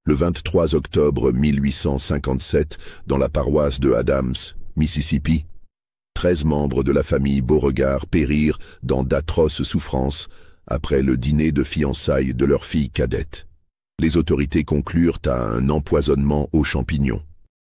Le 23 octobre 1857, dans la paroisse de Adams, Mississippi, 13 membres de la famille Beauregard périrent dans d'atroces souffrances après le dîner de fiançailles de leur fille cadette. Les autorités conclurent à un empoisonnement aux champignons.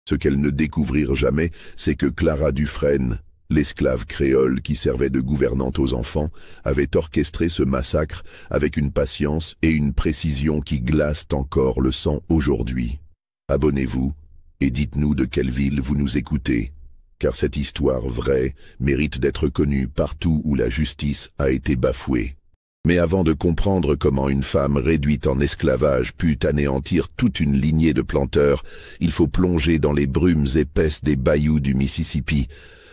Ce qu'elles ne découvrirent jamais, c'est que Clara Dufresne, l'esclave créole qui servait de gouvernante aux enfants, avait orchestré ce massacre avec une patience et une précision qui glacent encore le sang aujourd'hui. Abonnez-vous et dites-nous de quelle ville vous nous écoutez, car cette histoire vraie mérite d'être connue partout où la justice a été bafouée. Mais avant de comprendre comment une femme réduite en esclavage put anéantir toute une lignée de planteurs, il faut plonger dans les brumes épaisses des bayous du Mississippi,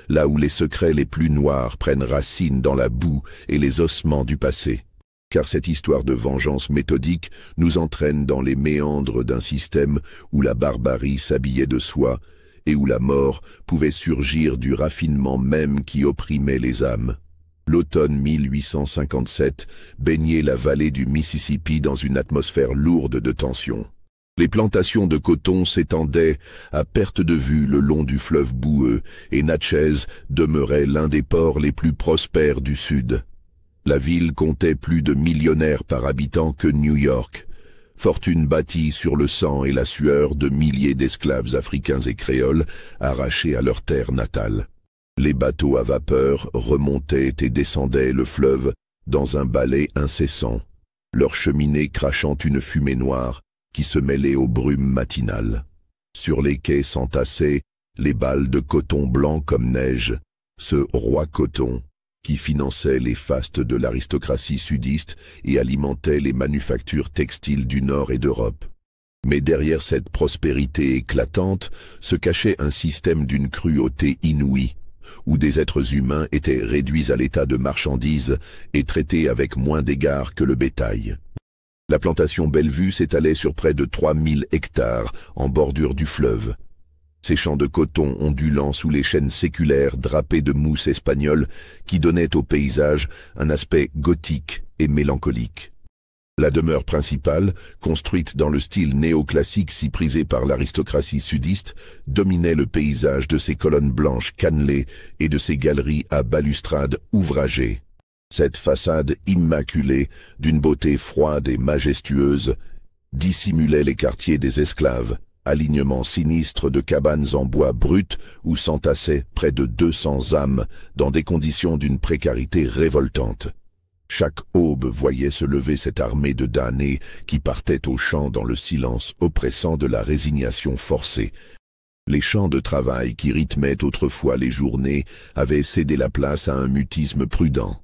là où les secrets les plus noirs prennent racine dans la boue et les ossements du passé. Car cette histoire de vengeance méthodique nous entraîne dans les méandres d'un système où la barbarie s'habillait de soie et où la mort pouvait surgir du raffinement même qui opprimait les âmes. L'automne 1857 baignait la vallée du Mississippi dans une atmosphère lourde de tension. Les plantations de coton s'étendaient à perte de vue le long du fleuve boueux et Natchez demeurait l'un des ports les plus prospères du Sud. La ville comptait plus de millionnaires par habitant que New York, fortune bâtie sur le sang et la sueur de milliers d'esclaves africains et créoles arrachés à leur terre natale. Les bateaux à vapeur remontaient et descendaient le fleuve dans un balai incessant, leurs cheminées crachant une fumée noire qui se mêlait aux brumes matinales. Sur les quais s'entassaient les balles de coton blanc comme neige, ce roi coton qui finançait les fastes de l'aristocratie sudiste et alimentait les manufactures textiles du Nord et d'Europe. Mais derrière cette prospérité éclatante se cachait un système d'une cruauté inouïe, où des êtres humains étaient réduits à l'état de marchandises et traités avec moins d'égard que le bétail. La plantation Bellevue s'étalait sur près de 3000 hectares en bordure du fleuve. Ces champs de coton ondulants sous les chênes séculaires drapés de mousse espagnole qui donnaient au paysage un aspect gothique et mélancolique. La demeure principale, construite dans le style néoclassique si prisé par l'aristocratie sudiste, dominait le paysage de ses colonnes blanches cannelées et de ses galeries à balustrades ouvragées. Cette façade immaculée, d'une beauté froide et majestueuse, dissimulait les quartiers des esclaves, alignement sinistre de cabanes en bois brut où s'entassaient près de 200 âmes dans des conditions d'une précarité révoltante. Chaque aube voyait se lever cette armée de damnés qui partait au champ dans le silence oppressant de la résignation forcée. Les champs de travail qui rythmaient autrefois les journées avaient cédé la place à un mutisme prudent,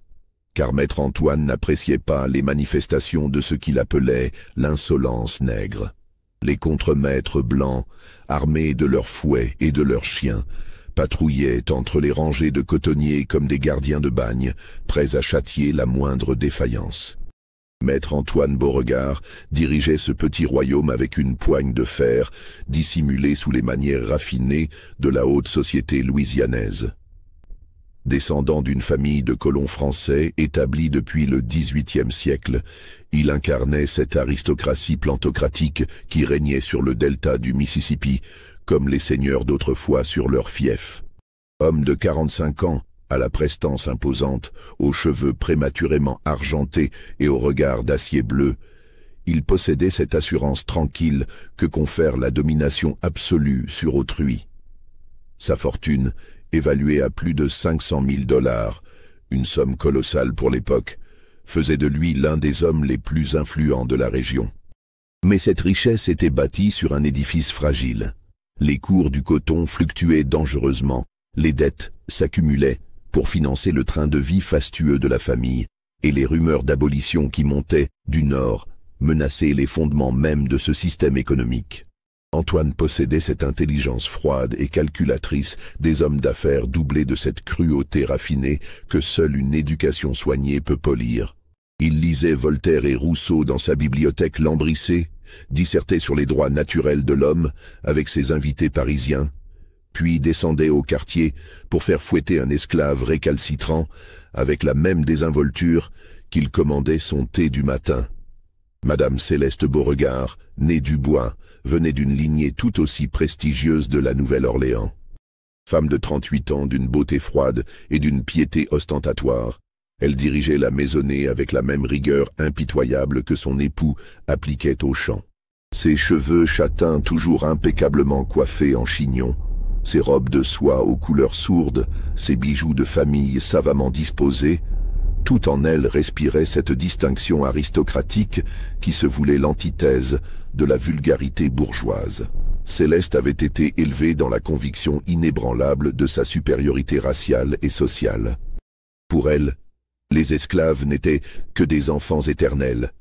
car Maître Antoine n'appréciait pas les manifestations de ce qu'il appelait l'insolence nègre. Les contremaîtres blancs, armés de leurs fouets et de leurs chiens, patrouillaient entre les rangées de cotonniers comme des gardiens de bagne, prêts à châtier la moindre défaillance. Maître Antoine Beauregard dirigeait ce petit royaume avec une poigne de fer, dissimulée sous les manières raffinées de la haute société louisianaise. Descendant d'une famille de colons français établie depuis le XVIIIe siècle, il incarnait cette aristocratie plantocratique qui régnait sur le delta du Mississippi, comme les seigneurs d'autrefois sur leurs fiefs. Homme de 45 ans, à la prestance imposante, aux cheveux prématurément argentés et au regard d'acier bleu, il possédait cette assurance tranquille que confère la domination absolue sur autrui. Sa fortune, évaluée à plus de 500 000 $, une somme colossale pour l'époque, faisait de lui l'un des hommes les plus influents de la région. Mais cette richesse était bâtie sur un édifice fragile. Les cours du coton fluctuaient dangereusement, les dettes s'accumulaient pour financer le train de vie fastueux de la famille, et les rumeurs d'abolition qui montaient du Nord menaçaient les fondements mêmes de ce système économique. Antoine possédait cette intelligence froide et calculatrice des hommes d'affaires doublée de cette cruauté raffinée que seule une éducation soignée peut polir. Il lisait Voltaire et Rousseau dans sa bibliothèque lambrissée, dissertait sur les droits naturels de l'homme avec ses invités parisiens, puis descendait au quartier pour faire fouetter un esclave récalcitrant avec la même désinvolture qu'il commandait son thé du matin. Madame Céleste Beauregard, née Dubois, venait d'une lignée tout aussi prestigieuse de la Nouvelle-Orléans. Femme de 38 ans, d'une beauté froide et d'une piété ostentatoire, elle dirigeait la maisonnée avec la même rigueur impitoyable que son époux appliquait au champ. Ses cheveux châtains toujours impeccablement coiffés en chignon, ses robes de soie aux couleurs sourdes, ses bijoux de famille savamment disposés, tout en elle respirait cette distinction aristocratique qui se voulait l'antithèse de la vulgarité bourgeoise. Céleste avait été élevée dans la conviction inébranlable de sa supériorité raciale et sociale. Pour elle, les esclaves n'étaient que des enfants éternels,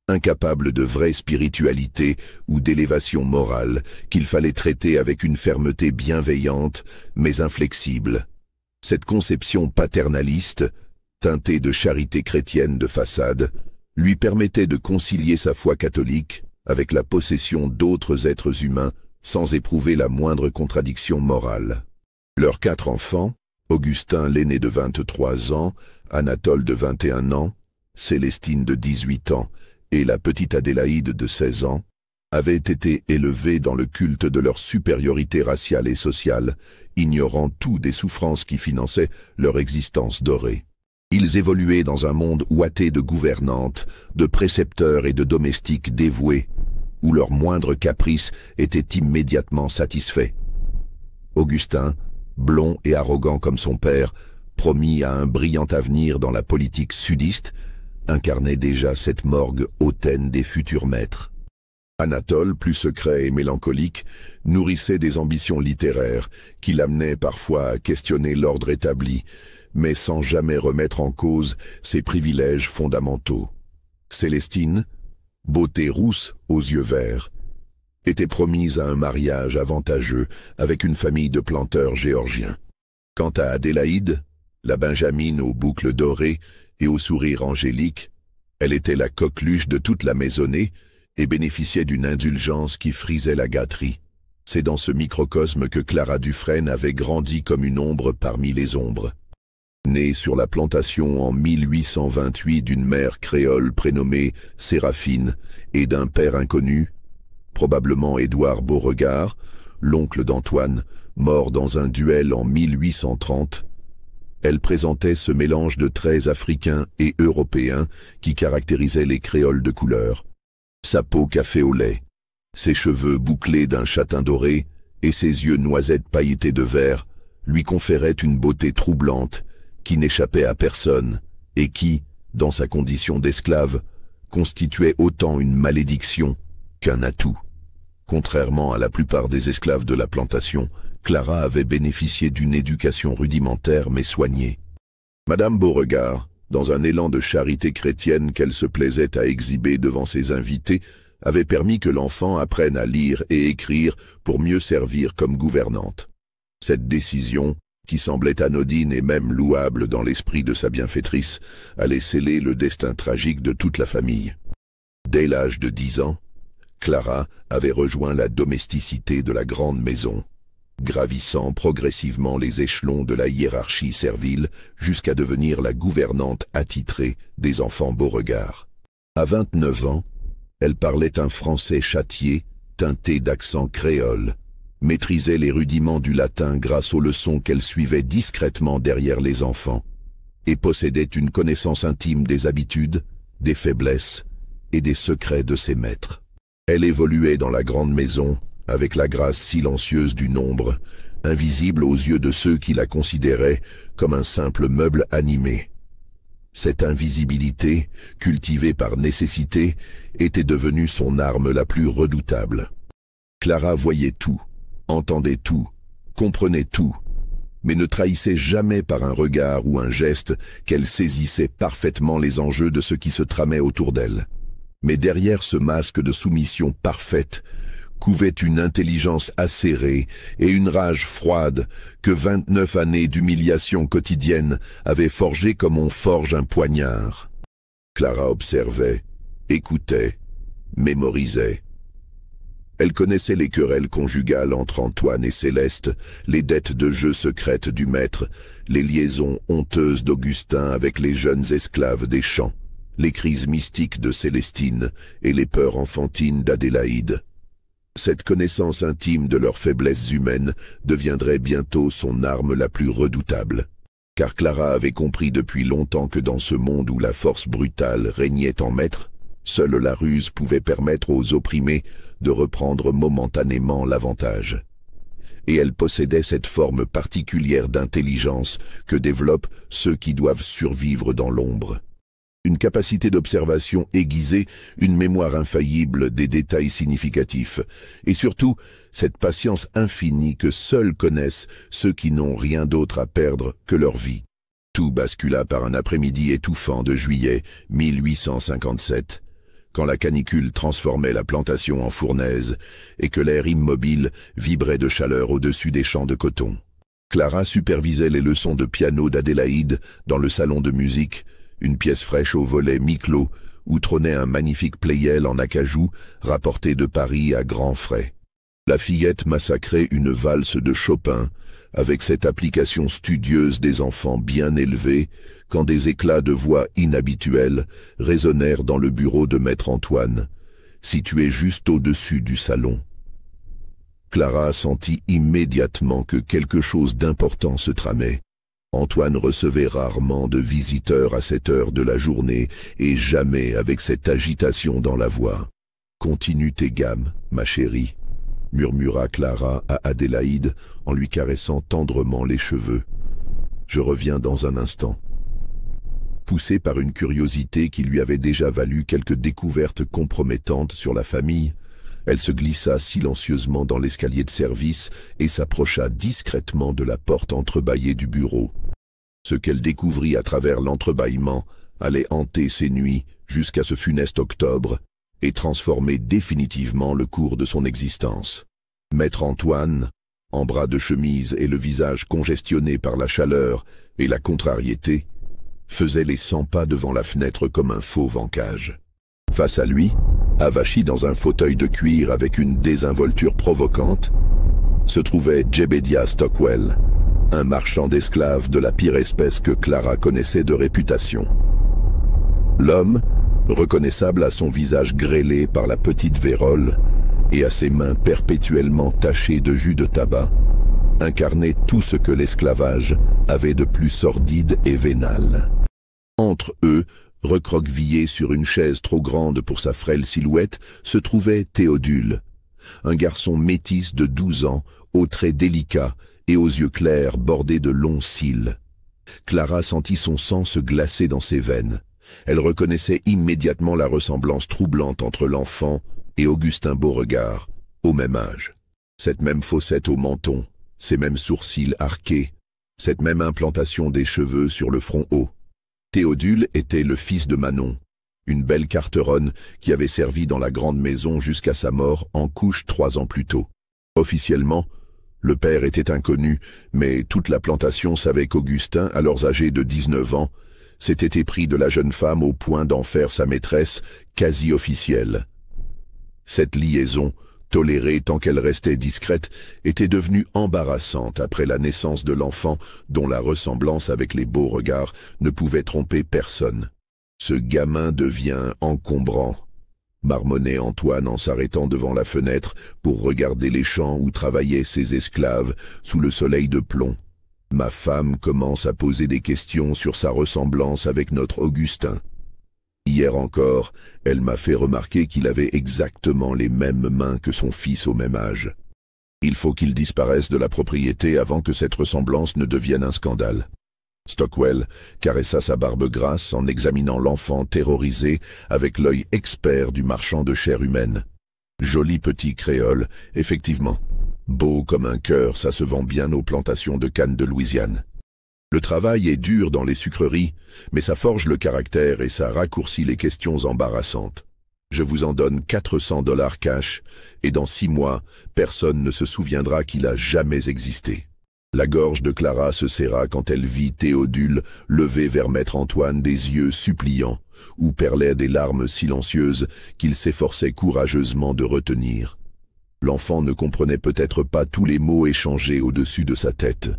incapables de vraie spiritualité ou d'élévation morale qu'il fallait traiter avec une fermeté bienveillante mais inflexible. Cette conception paternaliste, teintée de charité chrétienne de façade, lui permettait de concilier sa foi catholique avec la possession d'autres êtres humains sans éprouver la moindre contradiction morale. Leurs 4 enfants, Augustin l'aîné de 23 ans, Anatole de 21 ans, Célestine de 18 ans et la petite Adélaïde de 16 ans, avaient été élevés dans le culte de leur supériorité raciale et sociale, ignorant tout des souffrances qui finançaient leur existence dorée. Ils évoluaient dans un monde ouaté de gouvernantes, de précepteurs et de domestiques dévoués, où leur moindre caprice était immédiatement satisfait. Augustin, blond et arrogant comme son père, promis à un brillant avenir dans la politique sudiste, incarnait déjà cette morgue hautaine des futurs maîtres. Anatole, plus secret et mélancolique, nourrissait des ambitions littéraires qui l'amenaient parfois à questionner l'ordre établi, mais sans jamais remettre en cause ses privilèges fondamentaux. Célestine, beauté rousse aux yeux verts, était promise à un mariage avantageux avec une famille de planteurs géorgiens. Quant à Adélaïde, la benjamine aux boucles dorées et au sourire angélique, elle était la coqueluche de toute la maisonnée et bénéficiait d'une indulgence qui frisait la gâterie. C'est dans ce microcosme que Clara Dufresne avait grandi comme une ombre parmi les ombres. Née sur la plantation en 1828 d'une mère créole prénommée Séraphine et d'un père inconnu, probablement Édouard Beauregard, l'oncle d'Antoine, mort dans un duel en 1830, elle présentait ce mélange de traits africains et européens qui caractérisait les créoles de couleur. Sa peau café au lait, ses cheveux bouclés d'un châtain doré et ses yeux noisettes pailletés de vert lui conféraient une beauté troublante qui n'échappait à personne et qui, dans sa condition d'esclave, constituait autant une malédiction qu'un atout. Contrairement à la plupart des esclaves de la plantation, Clara avait bénéficié d'une éducation rudimentaire mais soignée. Madame Beauregard, dans un élan de charité chrétienne qu'elle se plaisait à exhiber devant ses invités, avait permis que l'enfant apprenne à lire et écrire pour mieux servir comme gouvernante. Cette décision, qui semblait anodine et même louable dans l'esprit de sa bienfaitrice, allait sceller le destin tragique de toute la famille. Dès l'âge de 10 ans, Clara avait rejoint la domesticité de la grande maison, gravissant progressivement les échelons de la hiérarchie servile jusqu'à devenir la gouvernante attitrée des enfants Beauregard. À 29 ans, elle parlait un français châtié, teinté d'accent créole, maîtrisait les rudiments du latin grâce aux leçons qu'elle suivait discrètement derrière les enfants, et possédait une connaissance intime des habitudes, des faiblesses et des secrets de ses maîtres. Elle évoluait dans la grande maison avec la grâce silencieuse du nombre, invisible aux yeux de ceux qui la considéraient comme un simple meuble animé. Cette invisibilité, cultivée par nécessité, était devenue son arme la plus redoutable. Clara voyait tout, entendait tout, comprenait tout, mais ne trahissait jamais par un regard ou un geste qu'elle saisissait parfaitement les enjeux de ce qui se tramait autour d'elle. Mais derrière ce masque de soumission parfaite, couvait une intelligence acérée et une rage froide que 29 années d'humiliation quotidienne avaient forgé comme on forge un poignard. Clara observait, écoutait, mémorisait. Elle connaissait les querelles conjugales entre Antoine et Céleste, les dettes de jeu secrètes du maître, les liaisons honteuses d'Augustin avec les jeunes esclaves des champs, les crises mystiques de Célestine et les peurs enfantines d'Adélaïde. Cette connaissance intime de leurs faiblesses humaines deviendrait bientôt son arme la plus redoutable. Car Clara avait compris depuis longtemps que dans ce monde où la force brutale régnait en maître, seule la ruse pouvait permettre aux opprimés de reprendre momentanément l'avantage. Et elle possédait cette forme particulière d'intelligence que développent ceux qui doivent survivre dans l'ombre. Une capacité d'observation aiguisée, une mémoire infaillible des détails significatifs, et surtout, cette patience infinie que seuls connaissent ceux qui n'ont rien d'autre à perdre que leur vie. Tout bascula par un après-midi étouffant de juillet 1857, quand la canicule transformait la plantation en fournaise et que l'air immobile vibrait de chaleur au-dessus des champs de coton. Clara supervisait les leçons de piano d'Adélaïde dans le salon de musique, une pièce fraîche au volet mi-clos où trônait un magnifique Pleyel en acajou rapporté de Paris à grands frais. La fillette massacrait une valse de Chopin avec cette application studieuse des enfants bien élevés quand des éclats de voix inhabituels résonnèrent dans le bureau de maître Antoine, situé juste au-dessus du salon. Clara sentit immédiatement que quelque chose d'important se tramait. Antoine recevait rarement de visiteurs à cette heure de la journée et jamais avec cette agitation dans la voix. « Continue tes gammes, ma chérie », murmura Clara à Adélaïde en lui caressant tendrement les cheveux. « Je reviens dans un instant. » Poussée par une curiosité qui lui avait déjà valu quelques découvertes compromettantes sur la famille, elle se glissa silencieusement dans l'escalier de service et s'approcha discrètement de la porte entrebâillée du bureau. Ce qu'elle découvrit à travers l'entrebâillement allait hanter ses nuits jusqu'à ce funeste octobre et transformer définitivement le cours de son existence. Maître Antoine, en bras de chemise et le visage congestionné par la chaleur et la contrariété, faisait les 100 pas devant la fenêtre comme un fauve en cage. Face à lui, avachi dans un fauteuil de cuir avec une désinvolture provocante, se trouvait Jebediah Stockwell, un marchand d'esclaves de la pire espèce que Clara connaissait de réputation. L'homme, reconnaissable à son visage grêlé par la petite vérole et à ses mains perpétuellement tachées de jus de tabac, incarnait tout ce que l'esclavage avait de plus sordide et vénal. Entre eux, recroquevillé sur une chaise trop grande pour sa frêle silhouette, se trouvait Théodule, un garçon métis de 12 ans, aux traits délicats et aux yeux clairs bordés de longs cils. Clara sentit son sang se glacer dans ses veines. Elle reconnaissait immédiatement la ressemblance troublante entre l'enfant et Augustin Beauregard, au même âge. Cette même fossette au menton, ces mêmes sourcils arqués, cette même implantation des cheveux sur le front haut. Théodule était le fils de Manon, une belle carteronne qui avait servi dans la grande maison jusqu'à sa mort en couche 3 ans plus tôt. Officiellement, le père était inconnu, mais toute la plantation savait qu'Augustin, alors âgé de 19 ans, s'était épris de la jeune femme au point d'en faire sa maîtresse quasi officielle. Cette liaison, tolérée tant qu'elle restait discrète, était devenue embarrassante après la naissance de l'enfant dont la ressemblance avec les Beauregard ne pouvait tromper personne. Ce gamin devient encombrant, marmonnait Antoine en s'arrêtant devant la fenêtre pour regarder les champs où travaillaient ses esclaves sous le soleil de plomb. Ma femme commence à poser des questions sur sa ressemblance avec notre Augustin. Hier encore, elle m'a fait remarquer qu'il avait exactement les mêmes mains que son fils au même âge. Il faut qu'il disparaisse de la propriété avant que cette ressemblance ne devienne un scandale. Stockwell caressa sa barbe grasse en examinant l'enfant terrorisé avec l'œil expert du marchand de chair humaine. Joli petit créole, effectivement. Beau comme un cœur, ça se vend bien aux plantations de canne de Louisiane. Le travail est dur dans les sucreries, mais ça forge le caractère et ça raccourcit les questions embarrassantes. Je vous en donne 400 $ cash, et dans 6 mois, personne ne se souviendra qu'il a jamais existé. La gorge de Clara se serra quand elle vit Théodule lever vers maître Antoine des yeux suppliants, où perlaient des larmes silencieuses qu'il s'efforçait courageusement de retenir. L'enfant ne comprenait peut-être pas tous les mots échangés au-dessus de sa tête.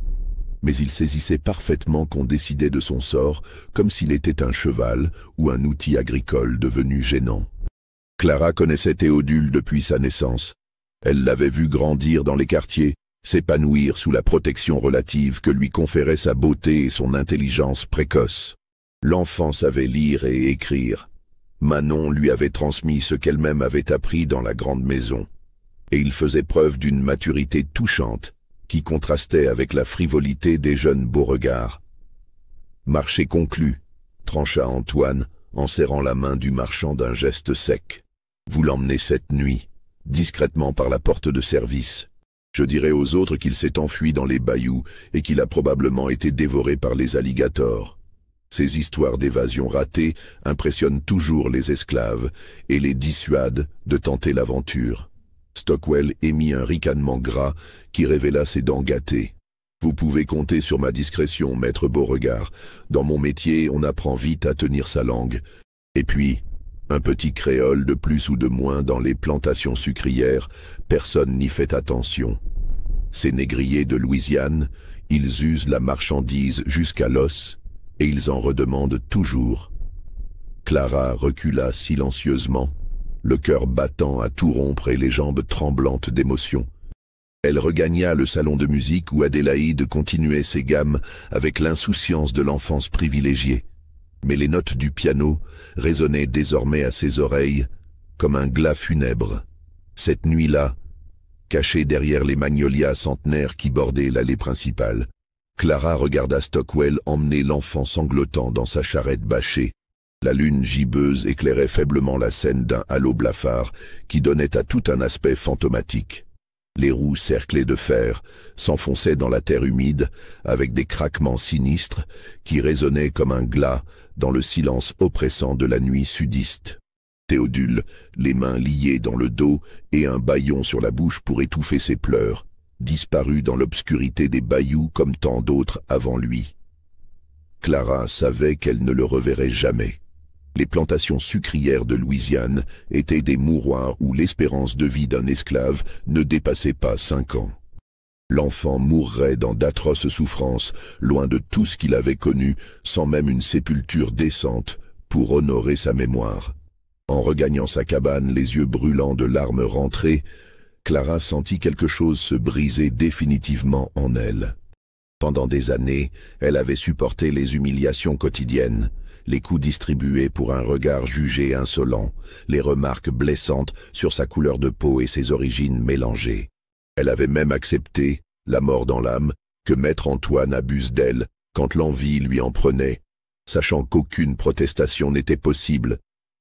mais il saisissait parfaitement qu'on décidait de son sort comme s'il était un cheval ou un outil agricole devenu gênant. Clara connaissait Théodule depuis sa naissance. Elle l'avait vu grandir dans les quartiers, s'épanouir sous la protection relative que lui conférait sa beauté et son intelligence précoce. L'enfant savait lire et écrire. Manon lui avait transmis ce qu'elle-même avait appris dans la grande maison. Et il faisait preuve d'une maturité touchante qui contrastait avec la frivolité des jeunes Beauregard. « Marché conclu », trancha Antoine en serrant la main du marchand d'un geste sec. « Vous l'emmenez cette nuit, discrètement par la porte de service. Je dirai aux autres qu'il s'est enfui dans les bayous et qu'il a probablement été dévoré par les alligators. » Ces histoires d'évasion ratée impressionnent toujours les esclaves et les dissuadent de tenter l'aventure. Stockwell émit un ricanement gras qui révéla ses dents gâtées. « Vous pouvez compter sur ma discrétion, maître Beauregard. Dans mon métier, on apprend vite à tenir sa langue. Et puis, un petit créole de plus ou de moins dans les plantations sucrières, personne n'y fait attention. Ces négriers de Louisiane, ils usent la marchandise jusqu'à l'os, et ils en redemandent toujours. » Clara recula silencieusement, le cœur battant à tout rompre et les jambes tremblantes d'émotion. Elle regagna le salon de musique où Adélaïde continuait ses gammes avec l'insouciance de l'enfance privilégiée. Mais les notes du piano résonnaient désormais à ses oreilles comme un glas funèbre. Cette nuit-là, cachée derrière les magnolias centenaires qui bordaient l'allée principale, Clara regarda Stockwell emmener l'enfant sanglotant dans sa charrette bâchée. La lune gibbeuse éclairait faiblement la scène d'un halo blafard qui donnait à tout un aspect fantomatique. Les roues cerclées de fer s'enfonçaient dans la terre humide avec des craquements sinistres qui résonnaient comme un glas dans le silence oppressant de la nuit sudiste. Théodule, les mains liées dans le dos et un bâillon sur la bouche pour étouffer ses pleurs, disparut dans l'obscurité des bayous comme tant d'autres avant lui. Clara savait qu'elle ne le reverrait jamais. Les plantations sucrières de Louisiane étaient des mouroirs où l'espérance de vie d'un esclave ne dépassait pas 5 ans. L'enfant mourrait dans d'atroces souffrances, loin de tout ce qu'il avait connu, sans même une sépulture décente pour honorer sa mémoire. En regagnant sa cabane, les yeux brûlants de larmes rentrées, Clara sentit quelque chose se briser définitivement en elle. Pendant des années, elle avait supporté les humiliations quotidiennes, les coups distribués pour un regard jugé insolent, les remarques blessantes sur sa couleur de peau et ses origines mélangées. Elle avait même accepté, la mort dans l'âme, que maître Antoine abuse d'elle quand l'envie lui en prenait, sachant qu'aucune protestation n'était possible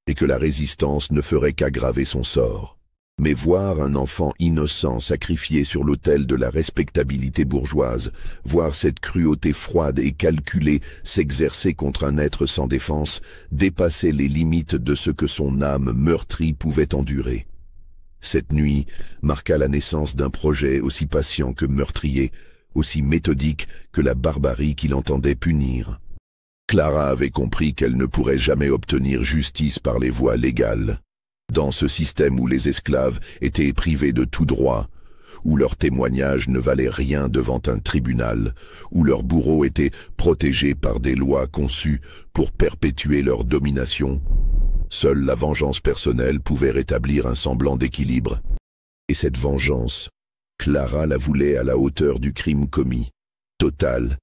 et que la résistance ne ferait qu'aggraver son sort. Mais voir un enfant innocent sacrifié sur l'autel de la respectabilité bourgeoise, voir cette cruauté froide et calculée s'exercer contre un être sans défense, dépassait les limites de ce que son âme meurtrie pouvait endurer. Cette nuit marqua la naissance d'un projet aussi patient que meurtrier, aussi méthodique que la barbarie qu'il entendait punir. Clara avait compris qu'elle ne pourrait jamais obtenir justice par les voies légales. Dans ce système où les esclaves étaient privés de tout droit, où leur témoignage ne valait rien devant un tribunal, où leurs bourreaux étaient protégés par des lois conçues pour perpétuer leur domination, seule la vengeance personnelle pouvait rétablir un semblant d'équilibre. Et cette vengeance, Clara la voulait à la hauteur du crime commis, totale,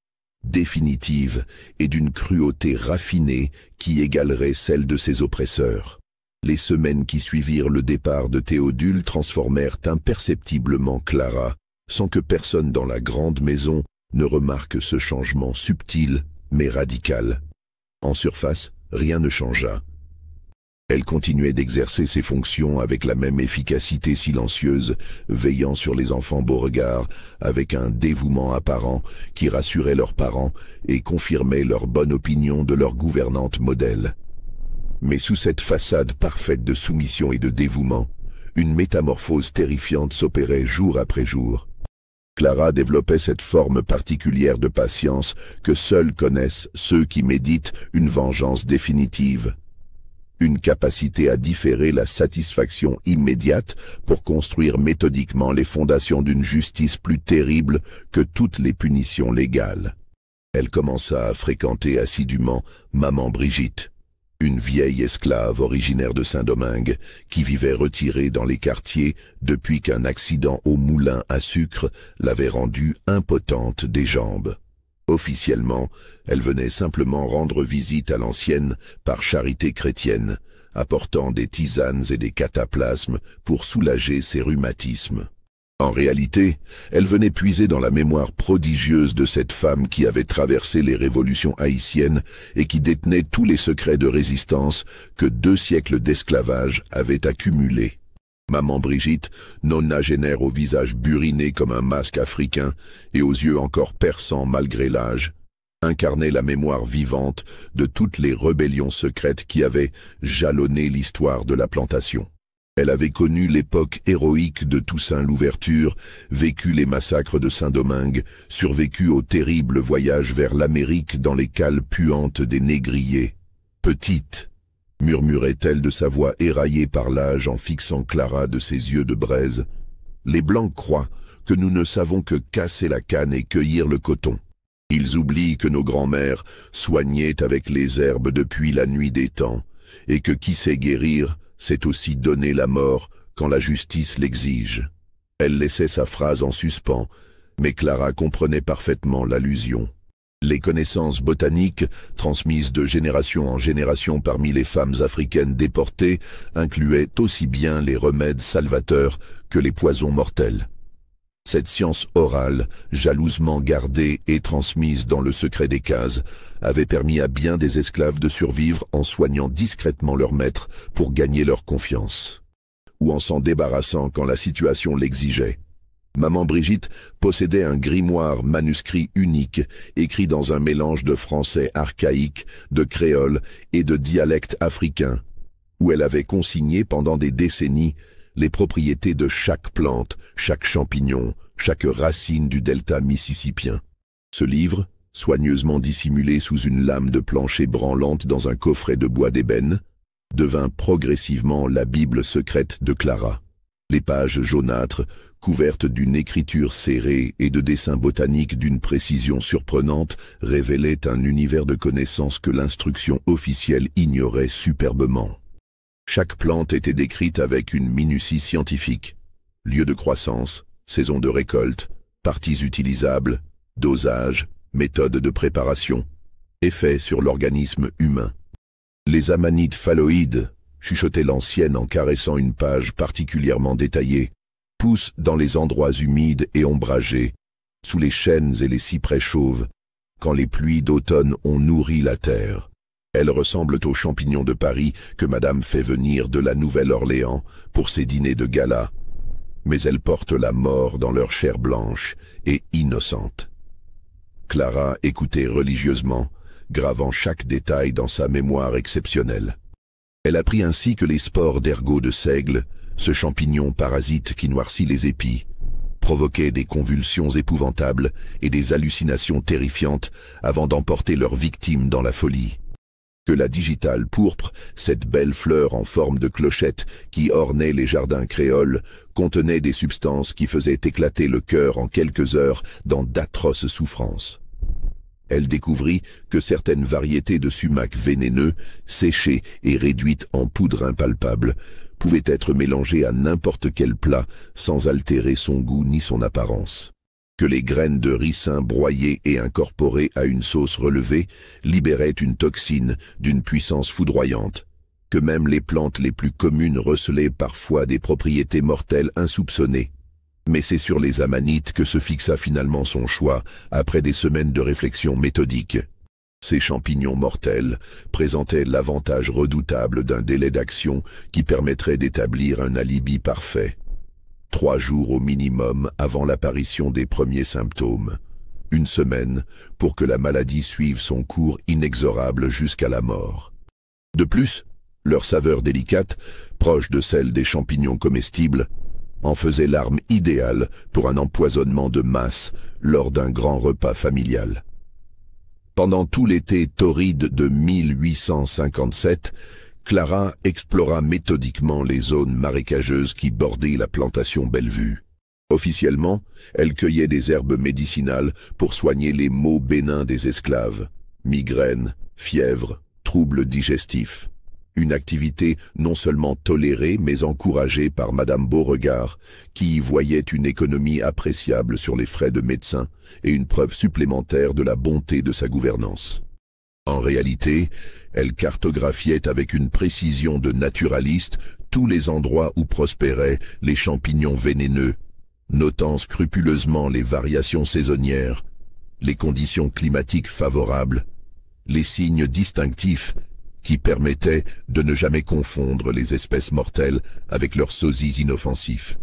définitive et d'une cruauté raffinée qui égalerait celle de ses oppresseurs. Les semaines qui suivirent le départ de Théodule transformèrent imperceptiblement Clara, sans que personne dans la grande maison ne remarque ce changement subtil mais radical. En surface, rien ne changea. Elle continuait d'exercer ses fonctions avec la même efficacité silencieuse, veillant sur les enfants Beauregard avec un dévouement apparent qui rassurait leurs parents et confirmait leur bonne opinion de leur gouvernante modèle. Mais sous cette façade parfaite de soumission et de dévouement, une métamorphose terrifiante s'opérait jour après jour. Clara développait cette forme particulière de patience que seuls connaissent ceux qui méditent une vengeance définitive. une capacité à différer la satisfaction immédiate pour construire méthodiquement les fondations d'une justice plus terrible que toutes les punitions légales. Elle commença à fréquenter assidûment Maman Brigitte, une vieille esclave originaire de Saint-Domingue qui vivait retirée dans les quartiers depuis qu'un accident au moulin à sucre l'avait rendue impotente des jambes. Officiellement, elle venait simplement rendre visite à l'ancienne par charité chrétienne, apportant des tisanes et des cataplasmes pour soulager ses rhumatismes. En réalité, elle venait puiser dans la mémoire prodigieuse de cette femme qui avait traversé les révolutions haïtiennes et qui détenait tous les secrets de résistance que 2 siècles d'esclavage avaient accumulés. Maman Brigitte, nonagénaire au visage buriné comme un masque africain et aux yeux encore perçants malgré l'âge, incarnait la mémoire vivante de toutes les rébellions secrètes qui avaient jalonné l'histoire de la plantation. Elle avait connu l'époque héroïque de Toussaint Louverture, vécu les massacres de Saint-Domingue, survécu au terrible voyage vers l'Amérique dans les cales puantes des négriers. Petite, murmurait-elle de sa voix éraillée par l'âge en fixant Clara de ses yeux de braise, les Blancs croient que nous ne savons que casser la canne et cueillir le coton. Ils oublient que nos grands-mères soignaient avec les herbes depuis la nuit des temps, et que qui sait guérir, c'est aussi donner la mort quand la justice l'exige. Elle laissait sa phrase en suspens, mais Clara comprenait parfaitement l'allusion. Les connaissances botaniques, transmises de génération en génération parmi les femmes africaines déportées, incluaient aussi bien les remèdes salvateurs que les poisons mortels. Cette science orale, jalousement gardée et transmise dans le secret des cases, avait permis à bien des esclaves de survivre en soignant discrètement leur maître pour gagner leur confiance, ou en s'en débarrassant quand la situation l'exigeait. Maman Brigitte possédait un grimoire manuscrit unique, écrit dans un mélange de français archaïque, de créole et de dialecte africain, où elle avait consigné pendant des décennies les propriétés de chaque plante, chaque champignon, chaque racine du delta mississippien. Ce livre, soigneusement dissimulé sous une lame de plancher branlante dans un coffret de bois d'ébène, devint progressivement la Bible secrète de Clara. Les pages jaunâtres, couvertes d'une écriture serrée et de dessins botaniques d'une précision surprenante, révélaient un univers de connaissances que l'instruction officielle ignorait superbement. Chaque plante était décrite avec une minutie scientifique. Lieu de croissance, saison de récolte, parties utilisables, dosage, méthode de préparation, effet sur l'organisme humain. Les amanites phalloïdes, chuchotait l'ancienne en caressant une page particulièrement détaillée, poussent dans les endroits humides et ombragés, sous les chênes et les cyprès chauves, quand les pluies d'automne ont nourri la terre. Elles ressemblent aux champignons de Paris que Madame fait venir de la Nouvelle-Orléans pour ses dîners de gala, mais elles portent la mort dans leur chair blanche et innocente. Clara écoutait religieusement, gravant chaque détail dans sa mémoire exceptionnelle. Elle apprit ainsi que les spores d'ergot de seigle, ce champignon parasite qui noircit les épis, provoquaient des convulsions épouvantables et des hallucinations terrifiantes avant d'emporter leurs victimes dans la folie. Que la digitale pourpre, cette belle fleur en forme de clochette qui ornait les jardins créoles, contenait des substances qui faisaient éclater le cœur en quelques heures dans d'atroces souffrances. Elle découvrit que certaines variétés de sumac vénéneux, séchées et réduites en poudre impalpable, pouvaient être mélangées à n'importe quel plat sans altérer son goût ni son apparence. Que les graines de ricin broyées et incorporées à une sauce relevée libéraient une toxine d'une puissance foudroyante, que même les plantes les plus communes recelaient parfois des propriétés mortelles insoupçonnées. Mais c'est sur les amanites que se fixa finalement son choix après des semaines de réflexion méthodique. Ces champignons mortels présentaient l'avantage redoutable d'un délai d'action qui permettrait d'établir un alibi parfait. 3 jours au minimum avant l'apparition des premiers symptômes. 1 semaine pour que la maladie suive son cours inexorable jusqu'à la mort. De plus, leur saveur délicate, proche de celle des champignons comestibles, en faisait l'arme idéale pour un empoisonnement de masse lors d'un grand repas familial. Pendant tout l'été torride de 1857, Clara explora méthodiquement les zones marécageuses qui bordaient la plantation Bellevue. Officiellement, elle cueillait des herbes médicinales pour soigner les maux bénins des esclaves, migraines, fièvre, troubles digestifs. Une activité non seulement tolérée mais encouragée par Madame Beauregard, qui y voyait une économie appréciable sur les frais de médecin et une preuve supplémentaire de la bonté de sa gouvernance. En réalité, elle cartographiait avec une précision de naturaliste tous les endroits où prospéraient les champignons vénéneux, notant scrupuleusement les variations saisonnières, les conditions climatiques favorables, les signes distinctifs qui permettaient de ne jamais confondre les espèces mortelles avec leurs sosies inoffensifs.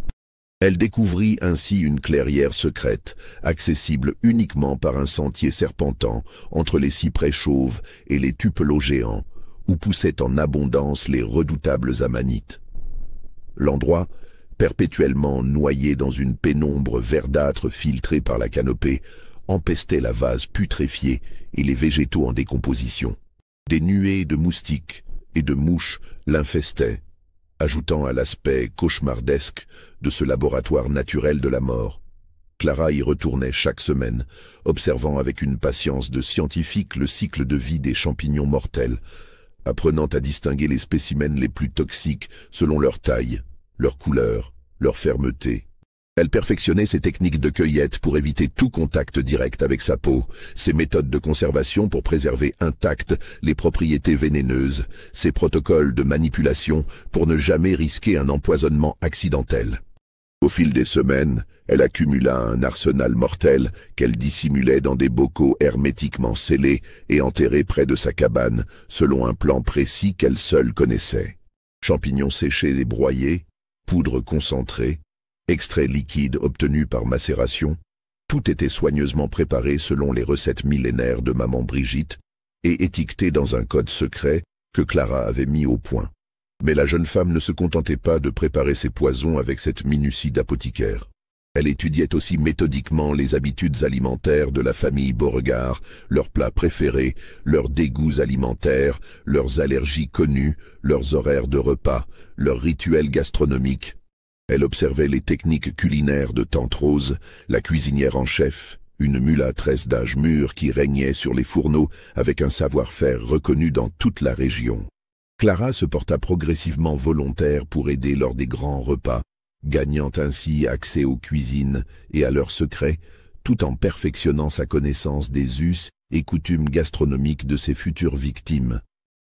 Elle découvrit ainsi une clairière secrète, accessible uniquement par un sentier serpentant entre les cyprès chauves et les tupelots géants, où poussaient en abondance les redoutables amanites. L'endroit, perpétuellement noyé dans une pénombre verdâtre filtrée par la canopée, empestait la vase putréfiée et les végétaux en décomposition. Des nuées de moustiques et de mouches l'infestaient, ajoutant à l'aspect cauchemardesque de ce laboratoire naturel de la mort. Clara y retournait chaque semaine, observant avec une patience de scientifique le cycle de vie des champignons mortels, apprenant à distinguer les spécimens les plus toxiques selon leur taille, leur couleur, leur fermeté. Elle perfectionnait ses techniques de cueillette pour éviter tout contact direct avec sa peau, ses méthodes de conservation pour préserver intactes les propriétés vénéneuses, ses protocoles de manipulation pour ne jamais risquer un empoisonnement accidentel. Au fil des semaines, elle accumula un arsenal mortel qu'elle dissimulait dans des bocaux hermétiquement scellés et enterrés près de sa cabane, selon un plan précis qu'elle seule connaissait. Champignons séchés et broyés, poudre concentrée, extraits liquides obtenus par macération, tout était soigneusement préparé selon les recettes millénaires de maman Brigitte et étiqueté dans un code secret que Clara avait mis au point. Mais la jeune femme ne se contentait pas de préparer ses poisons avec cette minutie d'apothicaire. Elle étudiait aussi méthodiquement les habitudes alimentaires de la famille Beauregard, leurs plats préférés, leurs dégoûts alimentaires, leurs allergies connues, leurs horaires de repas, leurs rituels gastronomiques. Elle observait les techniques culinaires de Tante Rose, la cuisinière en chef, une mulâtresse d'âge mûr qui régnait sur les fourneaux avec un savoir-faire reconnu dans toute la région. Clara se porta progressivement volontaire pour aider lors des grands repas, gagnant ainsi accès aux cuisines et à leurs secrets, tout en perfectionnant sa connaissance des us et coutumes gastronomiques de ses futures victimes.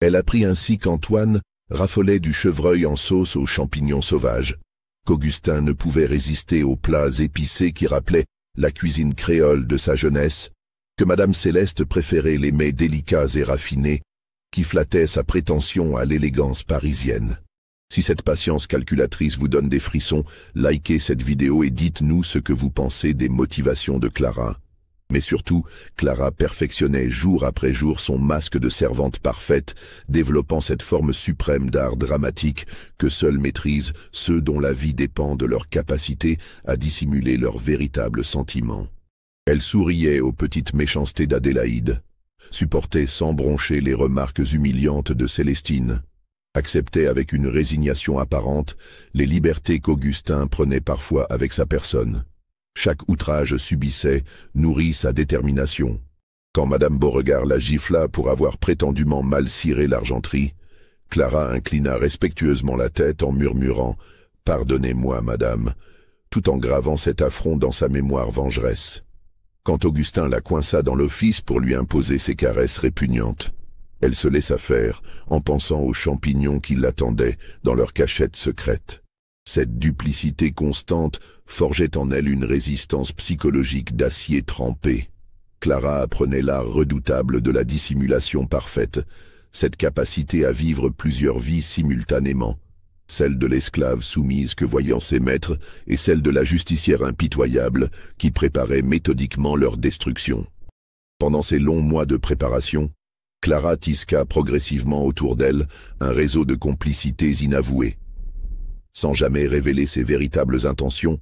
Elle apprit ainsi qu'Antoine raffolait du chevreuil en sauce aux champignons sauvages, qu'Augustin ne pouvait résister aux plats épicés qui rappelaient la cuisine créole de sa jeunesse, que Madame Céleste préférait les mets délicats et raffinés qui flattaient sa prétention à l'élégance parisienne. Si cette patience calculatrice vous donne des frissons, likez cette vidéo et dites-nous ce que vous pensez des motivations de Clara. Mais surtout, Clara perfectionnait jour après jour son masque de servante parfaite, développant cette forme suprême d'art dramatique que seuls maîtrisent ceux dont la vie dépend de leur capacité à dissimuler leurs véritables sentiments. Elle souriait aux petites méchancetés d'Adélaïde, supportait sans broncher les remarques humiliantes de Célestine, acceptait avec une résignation apparente les libertés qu'Augustin prenait parfois avec sa personne. Chaque outrage subissait nourrit sa détermination. Quand Madame Beauregard la gifla pour avoir prétendument mal ciré l'argenterie, Clara inclina respectueusement la tête en murmurant « Pardonnez-moi, madame », tout en gravant cet affront dans sa mémoire vengeresse. Quand Augustin la coinça dans l'office pour lui imposer ses caresses répugnantes, elle se laissa faire en pensant aux champignons qui l'attendaient dans leur cachette secrète. Cette duplicité constante forgeait en elle une résistance psychologique d'acier trempé. Clara apprenait l'art redoutable de la dissimulation parfaite, cette capacité à vivre plusieurs vies simultanément, celle de l'esclave soumise que voyant ses maîtres et celle de la justicière impitoyable qui préparait méthodiquement leur destruction. Pendant ces longs mois de préparation, Clara tisqua progressivement autour d'elle un réseau de complicités inavouées. Sans jamais révéler ses véritables intentions,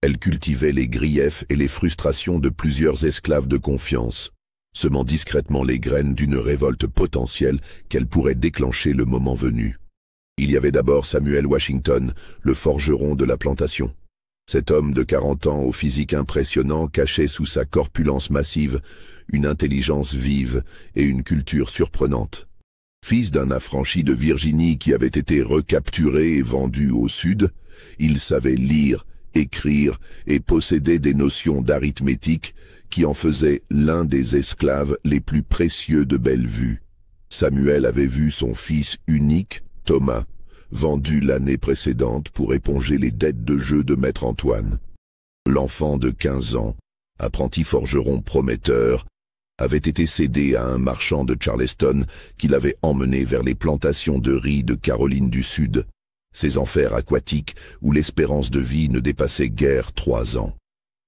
elle cultivait les griefs et les frustrations de plusieurs esclaves de confiance, semant discrètement les graines d'une révolte potentielle qu'elle pourrait déclencher le moment venu. Il y avait d'abord Samuel Washington, le forgeron de la plantation. Cet homme de 40 ans au physique impressionnant cachait sous sa corpulence massive une intelligence vive et une culture surprenante. Fils d'un affranchi de Virginie qui avait été recapturé et vendu au sud, il savait lire, écrire et possédait des notions d'arithmétique qui en faisaient l'un des esclaves les plus précieux de Bellevue. Samuel avait vu son fils unique, Thomas, vendu l'année précédente pour éponger les dettes de jeu de Maître Antoine. L'enfant de 15 ans, apprenti forgeron prometteur, avait été cédé à un marchand de Charleston qui l'avait emmené vers les plantations de riz de Caroline du Sud, ces enfers aquatiques où l'espérance de vie ne dépassait guère 3 ans.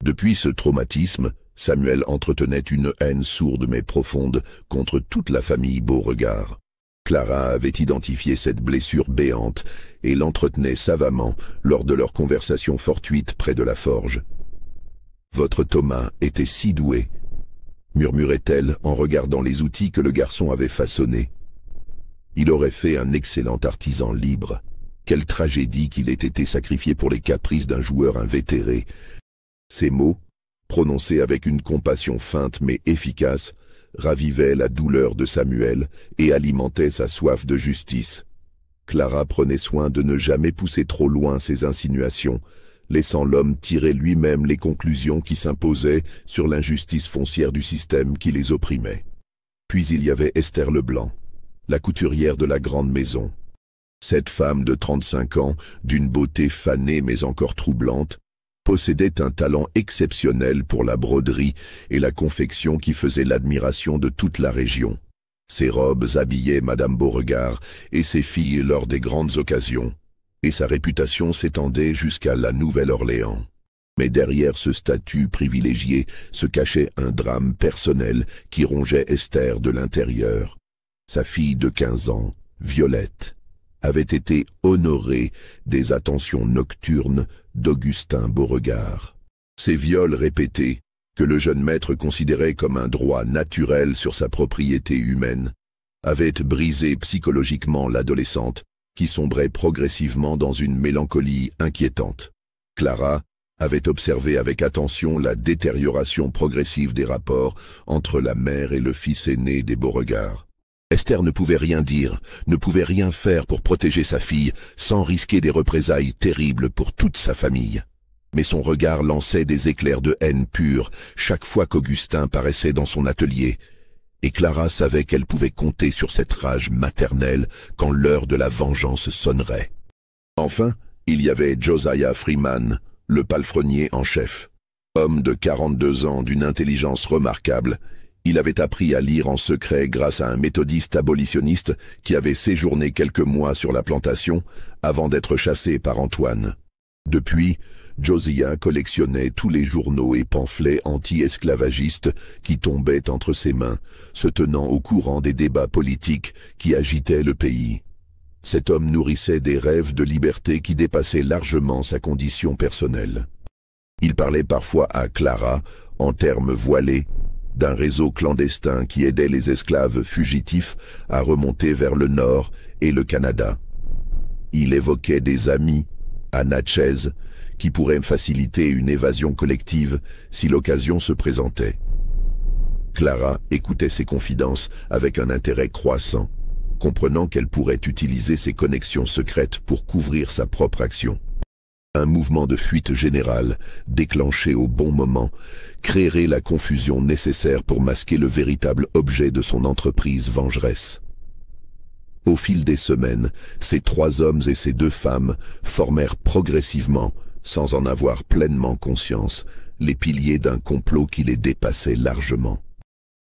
Depuis ce traumatisme, Samuel entretenait une haine sourde mais profonde contre toute la famille Beauregard. Clara avait identifié cette blessure béante et l'entretenait savamment lors de leur conversation fortuite près de la forge. « Votre Thomas était si doué », murmurait-elle en regardant les outils que le garçon avait façonnés. « Il aurait fait un excellent artisan libre. Quelle tragédie qu'il ait été sacrifié pour les caprices d'un joueur invétéré. » Ces mots, prononcés avec une compassion feinte mais efficace, ravivaient la douleur de Samuel et alimentaient sa soif de justice. Clara prenait soin de ne jamais pousser trop loin ses insinuations, laissant l'homme tirer lui-même les conclusions qui s'imposaient sur l'injustice foncière du système qui les opprimait. Puis il y avait Esther Leblanc, la couturière de la grande maison. Cette femme de 35 ans, d'une beauté fanée mais encore troublante, possédait un talent exceptionnel pour la broderie et la confection qui faisait l'admiration de toute la région. Ses robes habillaient Madame Beauregard et ses filles lors des grandes occasions, et sa réputation s'étendait jusqu'à la Nouvelle-Orléans. Mais derrière ce statut privilégié se cachait un drame personnel qui rongeait Esther de l'intérieur. Sa fille de 15 ans, Violette, avait été honorée des attentions nocturnes d'Augustin Beauregard. Ces viols répétés, que le jeune maître considérait comme un droit naturel sur sa propriété humaine, avaient brisé psychologiquement l'adolescente, qui sombrait progressivement dans une mélancolie inquiétante. Clara avait observé avec attention la détérioration progressive des rapports entre la mère et le fils aîné des Beauregard. Esther ne pouvait rien dire, ne pouvait rien faire pour protéger sa fille, sans risquer des représailles terribles pour toute sa famille. Mais son regard lançait des éclairs de haine pure chaque fois qu'Augustin paraissait dans son atelier, et Clara savait qu'elle pouvait compter sur cette rage maternelle quand l'heure de la vengeance sonnerait. Enfin, il y avait Josiah Freeman, le palefrenier en chef. Homme de 42 ans d'une intelligence remarquable, il avait appris à lire en secret grâce à un méthodiste abolitionniste qui avait séjourné quelques mois sur la plantation avant d'être chassé par Antoine. Depuis, Josiah collectionnait tous les journaux et pamphlets anti-esclavagistes qui tombaient entre ses mains, se tenant au courant des débats politiques qui agitaient le pays. Cet homme nourrissait des rêves de liberté qui dépassaient largement sa condition personnelle. Il parlait parfois à Clara, en termes voilés, d'un réseau clandestin qui aidait les esclaves fugitifs à remonter vers le nord et le Canada. Il évoquait des amis, à Natchez, qui pourraient faciliter une évasion collective si l'occasion se présentait. Clara écoutait ces confidences avec un intérêt croissant, comprenant qu'elle pourrait utiliser ses connexions secrètes pour couvrir sa propre action. Un mouvement de fuite générale, déclenché au bon moment, créerait la confusion nécessaire pour masquer le véritable objet de son entreprise vengeresse. Au fil des semaines, ces 3 hommes et ces 2 femmes formèrent progressivement, sans en avoir pleinement conscience, les piliers d'un complot qui les dépassait largement.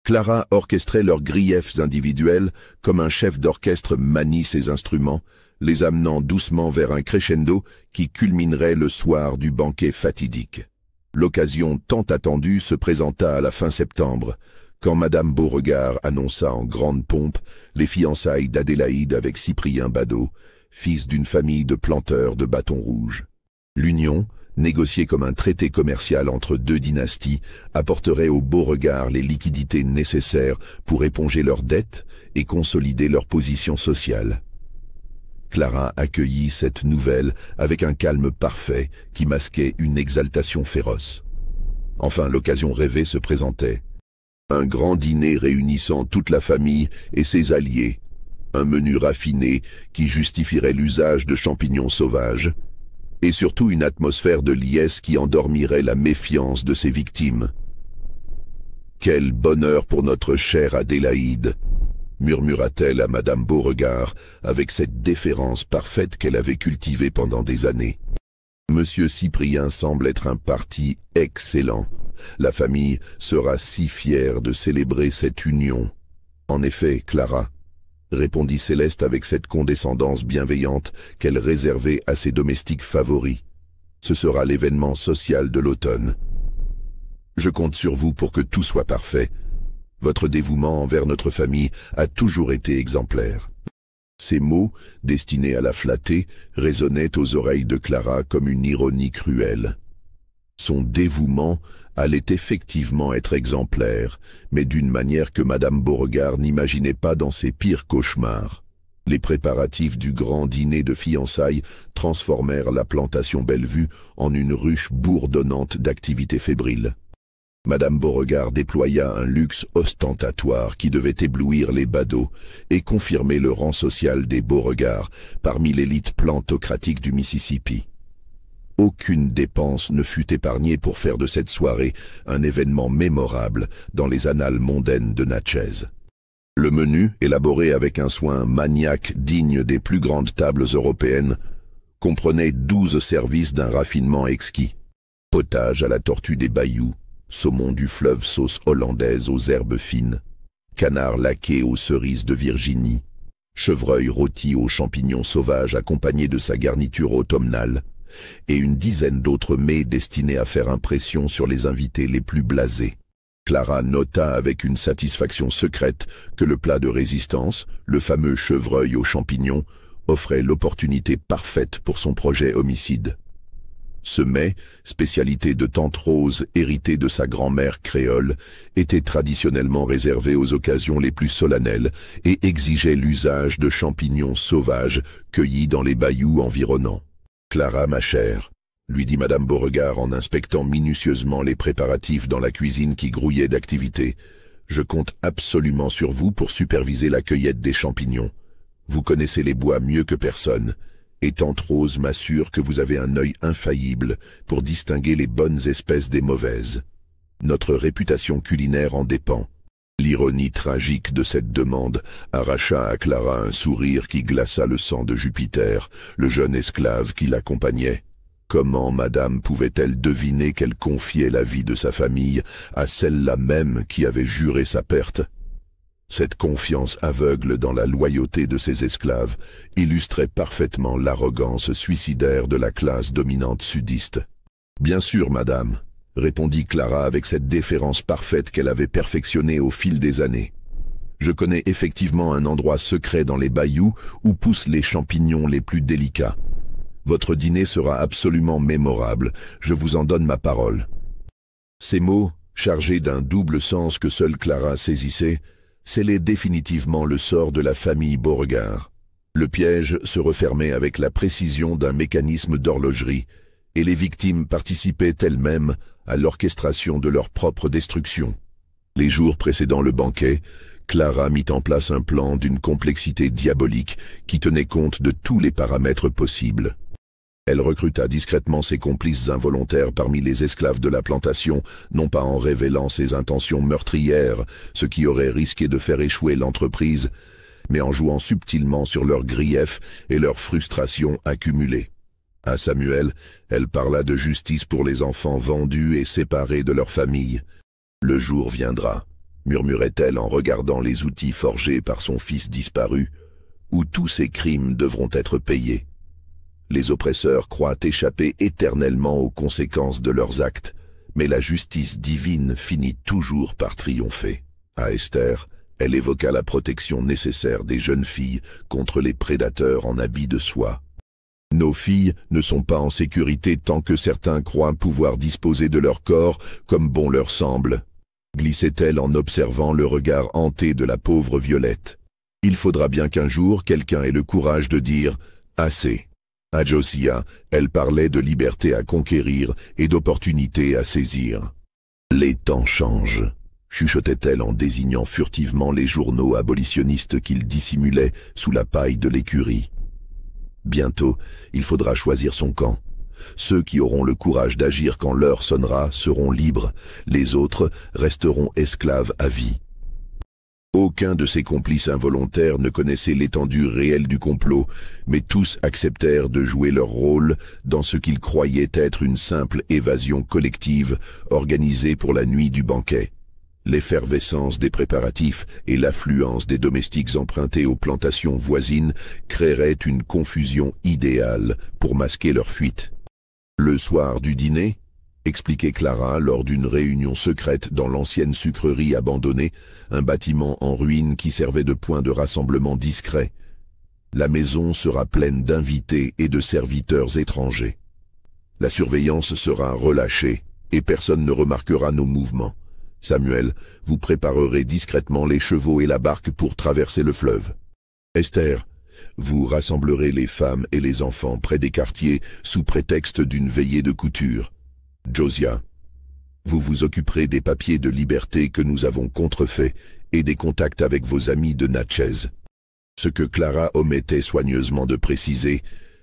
Clara orchestrait leurs griefs individuels comme un chef d'orchestre manie ses instruments, les amenant doucement vers un crescendo qui culminerait le soir du banquet fatidique. L'occasion tant attendue se présenta à la fin septembre, quand Madame Beauregard annonça en grande pompe les fiançailles d'Adélaïde avec Cyprien Badeau, fils d'une famille de planteurs de bâtons rouges. L'union, négocié comme un traité commercial entre deux dynasties, apporterait aux Beauregard les liquidités nécessaires pour éponger leurs dettes et consolider leur position sociale. Clara accueillit cette nouvelle avec un calme parfait qui masquait une exaltation féroce. Enfin, l'occasion rêvée se présentait. Un grand dîner réunissant toute la famille et ses alliés. Un menu raffiné qui justifierait l'usage de champignons sauvages. Et surtout une atmosphère de liesse qui endormirait la méfiance de ses victimes. « Quel bonheur pour notre chère Adélaïde !» murmura-t-elle à Madame Beauregard avec cette déférence parfaite qu'elle avait cultivée pendant des années. Monsieur Cyprien semble être un parti excellent. La famille sera si fière de célébrer cette union. En effet, Clara, répondit Céleste avec cette condescendance bienveillante qu'elle réservait à ses domestiques favoris. Ce sera l'événement social de l'automne. Je compte sur vous pour que tout soit parfait. Votre dévouement envers notre famille a toujours été exemplaire. Ces mots, destinés à la flatter, résonnaient aux oreilles de Clara comme une ironie cruelle. Son dévouement allait effectivement être exemplaire, mais d'une manière que Madame Beauregard n'imaginait pas dans ses pires cauchemars. Les préparatifs du grand dîner de fiançailles transformèrent la plantation Bellevue en une ruche bourdonnante d'activités fébriles. Madame Beauregard déploya un luxe ostentatoire qui devait éblouir les badauds et confirmer le rang social des Beauregard parmi l'élite plantocratique du Mississippi. Aucune dépense ne fut épargnée pour faire de cette soirée un événement mémorable dans les annales mondaines de Natchez. Le menu, élaboré avec un soin maniaque digne des plus grandes tables européennes, comprenait 12 services d'un raffinement exquis. Potage à la tortue des bayous, saumon du fleuve sauce hollandaise aux herbes fines, canard laqué aux cerises de Virginie, chevreuil rôti aux champignons sauvages accompagné de sa garniture automnale, et une dizaine d'autres mets destinés à faire impression sur les invités les plus blasés. Clara nota avec une satisfaction secrète que le plat de résistance, le fameux chevreuil aux champignons, offrait l'opportunité parfaite pour son projet homicide. Ce mets, spécialité de tante Rose héritée de sa grand-mère créole, était traditionnellement réservé aux occasions les plus solennelles et exigeait l'usage de champignons sauvages cueillis dans les bayous environnants. « Clara, ma chère », lui dit Madame Beauregard en inspectant minutieusement les préparatifs dans la cuisine qui grouillait d'activité, « je compte absolument sur vous pour superviser la cueillette des champignons. Vous connaissez les bois mieux que personne, et tante Rose m'assure que vous avez un œil infaillible pour distinguer les bonnes espèces des mauvaises. Notre réputation culinaire en dépend. » L'ironie tragique de cette demande arracha à Clara un sourire qui glaça le sang de Jupiter, le jeune esclave qui l'accompagnait. Comment madame pouvait-elle deviner qu'elle confiait la vie de sa famille à celle-là même qui avait juré sa perte? Cette confiance aveugle dans la loyauté de ses esclaves illustrait parfaitement l'arrogance suicidaire de la classe dominante sudiste. « Bien sûr, madame », répondit Clara avec cette déférence parfaite qu'elle avait perfectionnée au fil des années. « Je connais effectivement un endroit secret dans les bayous où poussent les champignons les plus délicats. Votre dîner sera absolument mémorable, je vous en donne ma parole. » Ces mots, chargés d'un double sens que seule Clara saisissait, scellaient définitivement le sort de la famille Beauregard. Le piège se refermait avec la précision d'un mécanisme d'horlogerie, et les victimes participaient elles-mêmes à l'orchestration de leur propre destruction. Les jours précédant le banquet, Clara mit en place un plan d'une complexité diabolique qui tenait compte de tous les paramètres possibles. Elle recruta discrètement ses complices involontaires parmi les esclaves de la plantation, non pas en révélant ses intentions meurtrières, ce qui aurait risqué de faire échouer l'entreprise, mais en jouant subtilement sur leurs griefs et leurs frustrations accumulées. À Samuel, elle parla de justice pour les enfants vendus et séparés de leur famille. « Le jour viendra », murmurait-elle en regardant les outils forgés par son fils disparu, « où tous ces crimes devront être payés. Les oppresseurs croient échapper éternellement aux conséquences de leurs actes, mais la justice divine finit toujours par triompher. » À Esther, elle évoqua la protection nécessaire des jeunes filles contre les prédateurs en habits de soie. Nos filles ne sont pas en sécurité tant que certains croient pouvoir disposer de leur corps comme bon leur semble, glissait-elle en observant le regard hanté de la pauvre Violette. Il faudra bien qu'un jour quelqu'un ait le courage de dire « assez ». À Josiah, elle parlait de liberté à conquérir et d'opportunité à saisir. « Les temps changent », chuchotait-elle en désignant furtivement les journaux abolitionnistes qu'il dissimulait sous la paille de l'écurie. Bientôt, il faudra choisir son camp. Ceux qui auront le courage d'agir quand l'heure sonnera seront libres, les autres resteront esclaves à vie. Aucun de ses complices involontaires ne connaissait l'étendue réelle du complot, mais tous acceptèrent de jouer leur rôle dans ce qu'ils croyaient être une simple évasion collective organisée pour la nuit du banquet. L'effervescence des préparatifs et l'affluence des domestiques empruntés aux plantations voisines créeraient une confusion idéale pour masquer leur fuite. Le soir du dîner, expliquait Clara lors d'une réunion secrète dans l'ancienne sucrerie abandonnée, un bâtiment en ruine qui servait de point de rassemblement discret. La maison sera pleine d'invités et de serviteurs étrangers. La surveillance sera relâchée et personne ne remarquera nos mouvements. Samuel, vous préparerez discrètement les chevaux et la barque pour traverser le fleuve. Esther, vous rassemblerez les femmes et les enfants près des quartiers sous prétexte d'une veillée de couture. Josiah, vous vous occuperez des papiers de liberté que nous avons contrefaits et des contacts avec vos amis de Natchez. Ce que Clara omettait soigneusement de préciser,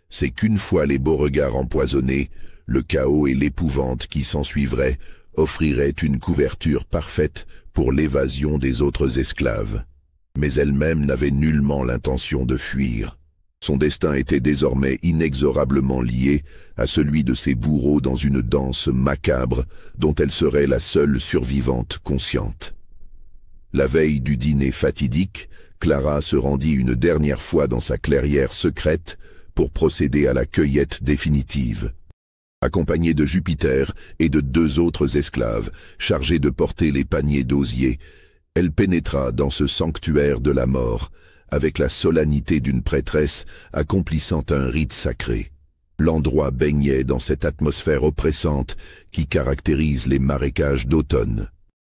c'est qu'une fois les Beauregard empoisonnés, le chaos et l'épouvante qui s'ensuivraient offriraient une couverture parfaite pour l'évasion des autres esclaves. Mais elle-même n'avait nullement l'intention de fuir. Son destin était désormais inexorablement lié à celui de ses bourreaux dans une danse macabre dont elle serait la seule survivante consciente. La veille du dîner fatidique, Clara se rendit une dernière fois dans sa clairière secrète pour procéder à la cueillette définitive. Accompagnée de Jupiter et de 2 autres esclaves chargés de porter les paniers d'osier, elle pénétra dans ce sanctuaire de la mort, avec la solennité d'une prêtresse accomplissant un rite sacré. L'endroit baignait dans cette atmosphère oppressante qui caractérise les marécages d'automne.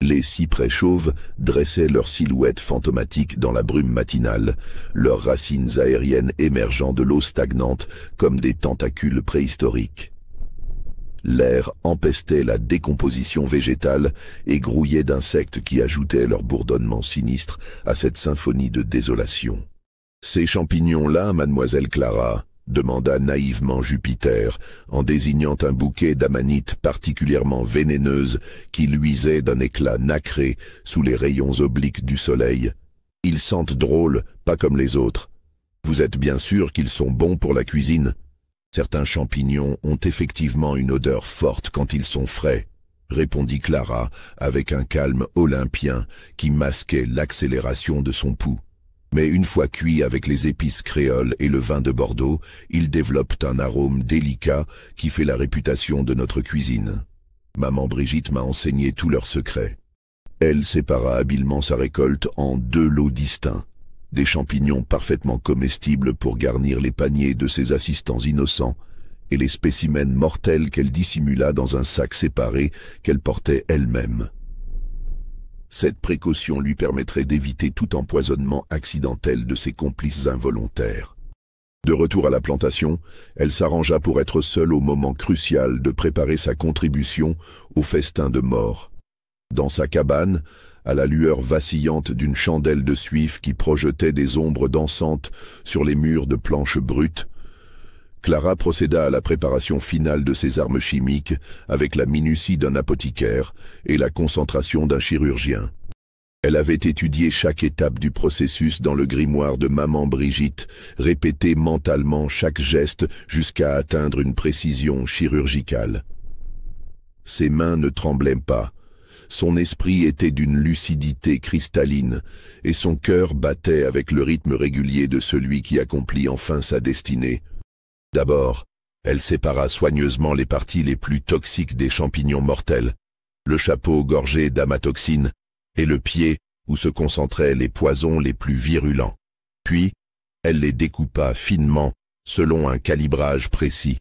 Les cyprès chauves dressaient leurs silhouettes fantomatiques dans la brume matinale, leurs racines aériennes émergeant de l'eau stagnante comme des tentacules préhistoriques. L'air empestait la décomposition végétale et grouillait d'insectes qui ajoutaient leur bourdonnement sinistre à cette symphonie de désolation. « Ces champignons-là, mademoiselle Clara ?» demanda naïvement Jupiter, en désignant un bouquet d'amanites particulièrement vénéneuses qui luisaient d'un éclat nacré sous les rayons obliques du soleil. « Ils sentent drôle, pas comme les autres. Vous êtes bien sûr qu'ils sont bons pour la cuisine ? Certains champignons ont effectivement une odeur forte quand ils sont frais, répondit Clara avec un calme olympien qui masquait l'accélération de son pouls. Mais une fois cuits avec les épices créoles et le vin de Bordeaux, ils développent un arôme délicat qui fait la réputation de notre cuisine. Maman Brigitte m'a enseigné tous leurs secrets. Elle sépara habilement sa récolte en 2 lots distincts. Des champignons parfaitement comestibles pour garnir les paniers de ses assistants innocents, et les spécimens mortels qu'elle dissimula dans un sac séparé qu'elle portait elle-même. Cette précaution lui permettrait d'éviter tout empoisonnement accidentel de ses complices involontaires. De retour à la plantation, elle s'arrangea pour être seule au moment crucial de préparer sa contribution au festin de mort. Dans sa cabane, à la lueur vacillante d'une chandelle de suif qui projetait des ombres dansantes sur les murs de planches brutes, Clara procéda à la préparation finale de ses armes chimiques avec la minutie d'un apothicaire et la concentration d'un chirurgien. Elle avait étudié chaque étape du processus dans le grimoire de maman Brigitte, répété mentalement chaque geste jusqu'à atteindre une précision chirurgicale. Ses mains ne tremblaient pas. Son esprit était d'une lucidité cristalline, et son cœur battait avec le rythme régulier de celui qui accomplit enfin sa destinée. D'abord, elle sépara soigneusement les parties les plus toxiques des champignons mortels, le chapeau gorgé d'amatoxine et le pied où se concentraient les poisons les plus virulents. Puis, elle les découpa finement selon un calibrage précis,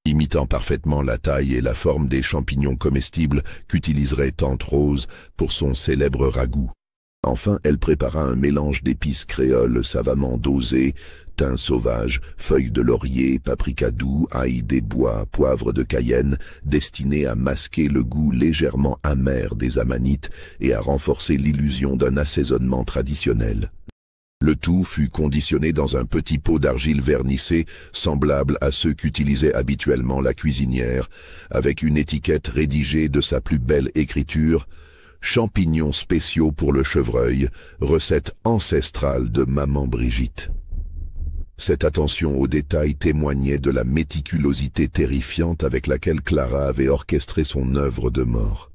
imitant parfaitement la taille et la forme des champignons comestibles qu'utiliserait Tante Rose pour son célèbre ragoût. Enfin, elle prépara un mélange d'épices créoles savamment dosées, thym sauvage, feuilles de laurier, paprika doux, ail des bois, poivre de Cayenne, destiné à masquer le goût légèrement amer des amanites et à renforcer l'illusion d'un assaisonnement traditionnel. Le tout fut conditionné dans un petit pot d'argile vernissé, semblable à ceux qu'utilisait habituellement la cuisinière, avec une étiquette rédigée de sa plus belle écriture: champignons spéciaux pour le chevreuil, recette ancestrale de maman Brigitte. Cette attention aux détails témoignait de la méticulosité terrifiante avec laquelle Clara avait orchestré son œuvre de mort.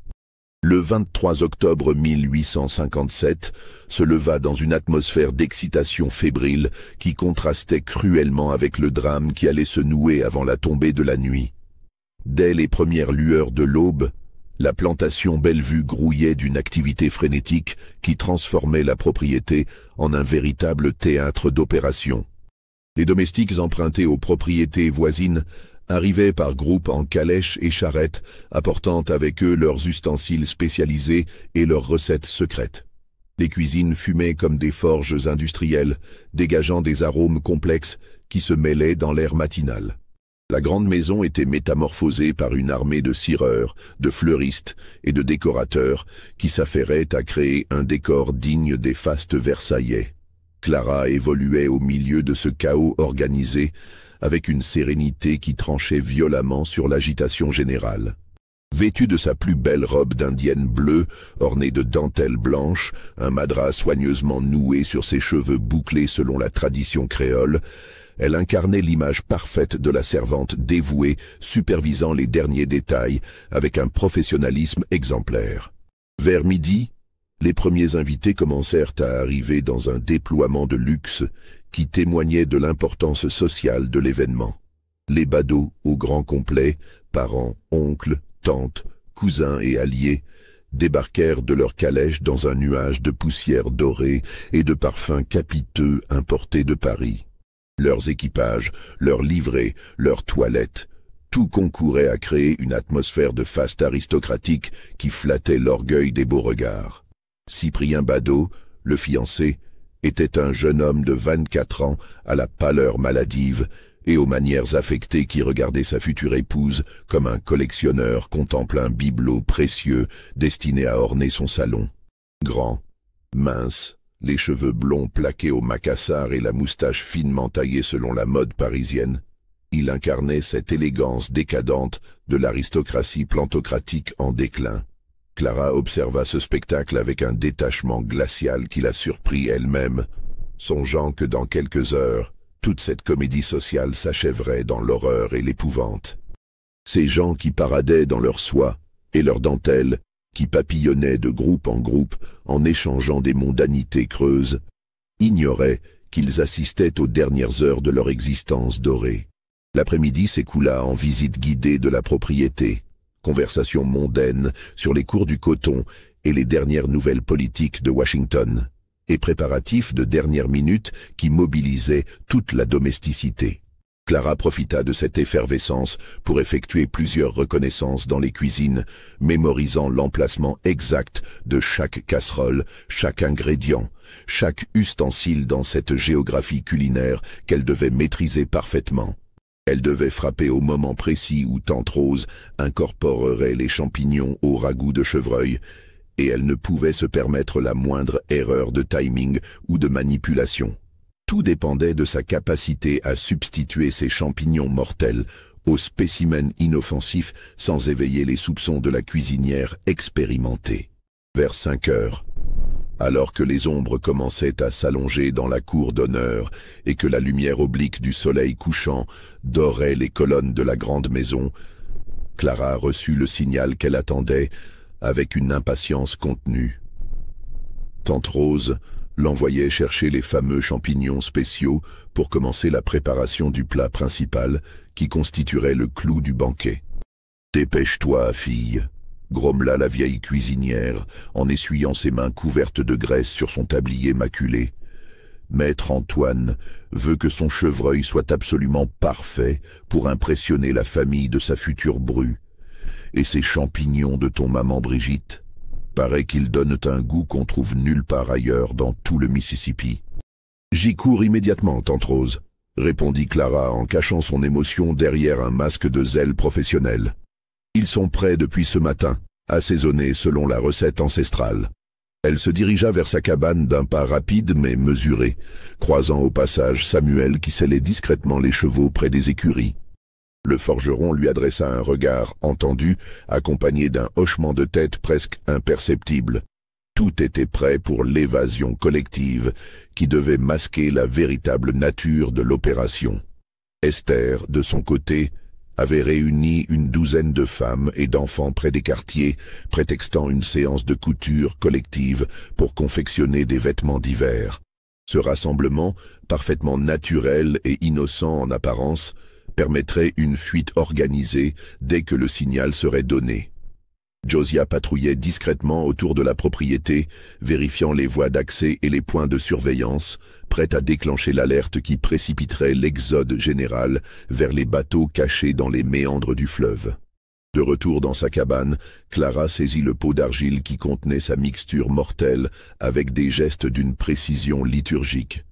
Le 23 octobre 1857 se leva dans une atmosphère d'excitation fébrile qui contrastait cruellement avec le drame qui allait se nouer avant la tombée de la nuit. Dès les premières lueurs de l'aube, la plantation Bellevue grouillait d'une activité frénétique qui transformait la propriété en un véritable théâtre d'opérations. Les domestiques empruntés aux propriétés voisines arrivaient par groupes en calèches et charrettes, apportant avec eux leurs ustensiles spécialisés et leurs recettes secrètes. Les cuisines fumaient comme des forges industrielles, dégageant des arômes complexes qui se mêlaient dans l'air matinal. La grande maison était métamorphosée par une armée de cireurs, de fleuristes et de décorateurs qui s'affairaient à créer un décor digne des fastes versaillais. Clara évoluait au milieu de ce chaos organisé, avec une sérénité qui tranchait violemment sur l'agitation générale. Vêtue de sa plus belle robe d'indienne bleue, ornée de dentelles blanches, un madras soigneusement noué sur ses cheveux bouclés selon la tradition créole, elle incarnait l'image parfaite de la servante dévouée, supervisant les derniers détails avec un professionnalisme exemplaire. Vers midi, les premiers invités commencèrent à arriver dans un déploiement de luxe qui témoignait de l'importance sociale de l'événement. Les badauds au grand complet, parents, oncles, tantes, cousins et alliés, débarquèrent de leur calèche dans un nuage de poussière dorée et de parfums capiteux importés de Paris. Leurs équipages, leurs livrées, leurs toilettes, tout concourait à créer une atmosphère de faste aristocratique qui flattait l'orgueil des Beauregard. Cyprien Badaud, le fiancé, était un jeune homme de 24 ans à la pâleur maladive et aux manières affectées qui regardait sa future épouse comme un collectionneur contemple un bibelot précieux destiné à orner son salon. Grand, mince, les cheveux blonds plaqués au macassar et la moustache finement taillée selon la mode parisienne, il incarnait cette élégance décadente de l'aristocratie plantocratique en déclin. Clara observa ce spectacle avec un détachement glacial qui la surprit elle-même, songeant que dans quelques heures, toute cette comédie sociale s'achèverait dans l'horreur et l'épouvante. Ces gens qui paradaient dans leur soie et leurs dentelles, qui papillonnaient de groupe en groupe en échangeant des mondanités creuses, ignoraient qu'ils assistaient aux dernières heures de leur existence dorée. L'après-midi s'écoula en visite guidée de la propriété, conversation mondaine sur les cours du coton et les dernières nouvelles politiques de Washington, et préparatifs de dernière minute qui mobilisaient toute la domesticité. Clara profita de cette effervescence pour effectuer plusieurs reconnaissances dans les cuisines, mémorisant l'emplacement exact de chaque casserole, chaque ingrédient, chaque ustensile dans cette géographie culinaire qu'elle devait maîtriser parfaitement. Elle devait frapper au moment précis où Tante Rose incorporerait les champignons au ragoût de chevreuil, et elle ne pouvait se permettre la moindre erreur de timing ou de manipulation. Tout dépendait de sa capacité à substituer ces champignons mortels aux spécimens inoffensifs sans éveiller les soupçons de la cuisinière expérimentée. Vers 5 heures, alors que les ombres commençaient à s'allonger dans la cour d'honneur et que la lumière oblique du soleil couchant dorait les colonnes de la grande maison, Clara reçut le signal qu'elle attendait avec une impatience contenue. Tante Rose l'envoyait chercher les fameux champignons spéciaux pour commencer la préparation du plat principal qui constituerait le clou du banquet. « Dépêche-toi, fille !» grommela la vieille cuisinière en essuyant ses mains couvertes de graisse sur son tablier maculé. Maître Antoine veut que son chevreuil soit absolument parfait pour impressionner la famille de sa future bru. Et ces champignons de ton maman Brigitte, paraît qu'ils donnent un goût qu'on trouve nulle part ailleurs dans tout le Mississippi. J'y cours immédiatement, tante Rose, répondit Clara en cachant son émotion derrière un masque de zèle professionnel. Ils sont prêts depuis ce matin, assaisonnés selon la recette ancestrale. Elle se dirigea vers sa cabane d'un pas rapide mais mesuré, croisant au passage Samuel qui sellait discrètement les chevaux près des écuries. Le forgeron lui adressa un regard entendu, accompagné d'un hochement de tête presque imperceptible. Tout était prêt pour l'évasion collective qui devait masquer la véritable nature de l'opération. Esther, de son côté, avait réuni une douzaine de femmes et d'enfants près des quartiers, prétextant une séance de couture collective pour confectionner des vêtements d'hiver. Ce rassemblement, parfaitement naturel et innocent en apparence, permettrait une fuite organisée dès que le signal serait donné. Josiah patrouillait discrètement autour de la propriété, vérifiant les voies d'accès et les points de surveillance, prêt à déclencher l'alerte qui précipiterait l'exode général vers les bateaux cachés dans les méandres du fleuve. De retour dans sa cabane, Clara saisit le pot d'argile qui contenait sa mixture mortelle avec des gestes d'une précision liturgique.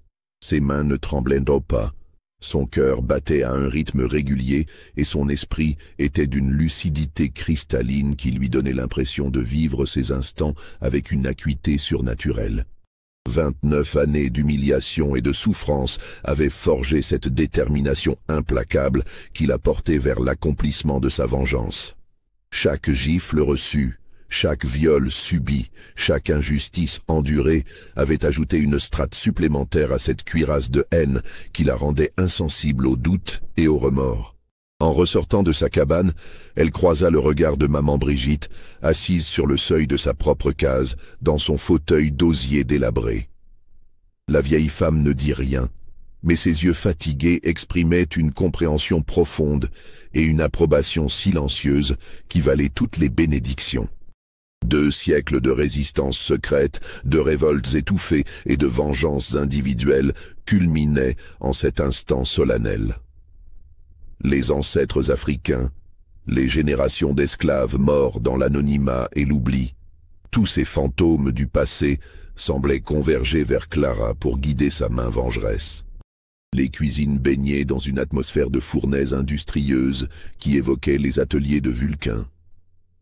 Ses mains ne tremblaient pas. Son cœur battait à un rythme régulier et son esprit était d'une lucidité cristalline qui lui donnait l'impression de vivre ces instants avec une acuité surnaturelle. 29 années d'humiliation et de souffrance avaient forgé cette détermination implacable qui la portait vers l'accomplissement de sa vengeance. Chaque gifle reçue, chaque viol subi, chaque injustice endurée avait ajouté une strate supplémentaire à cette cuirasse de haine qui la rendait insensible aux doutes et aux remords. En ressortant de sa cabane, elle croisa le regard de maman Brigitte, assise sur le seuil de sa propre case, dans son fauteuil d'osier délabré. La vieille femme ne dit rien, mais ses yeux fatigués exprimaient une compréhension profonde et une approbation silencieuse qui valait toutes les bénédictions. 2 siècles de résistance secrète, de révoltes étouffées et de vengeances individuelles culminaient en cet instant solennel. Les ancêtres africains, les générations d'esclaves morts dans l'anonymat et l'oubli, tous ces fantômes du passé semblaient converger vers Clara pour guider sa main vengeresse. Les cuisines baignaient dans une atmosphère de fournaise industrieuse qui évoquait les ateliers de Vulcain.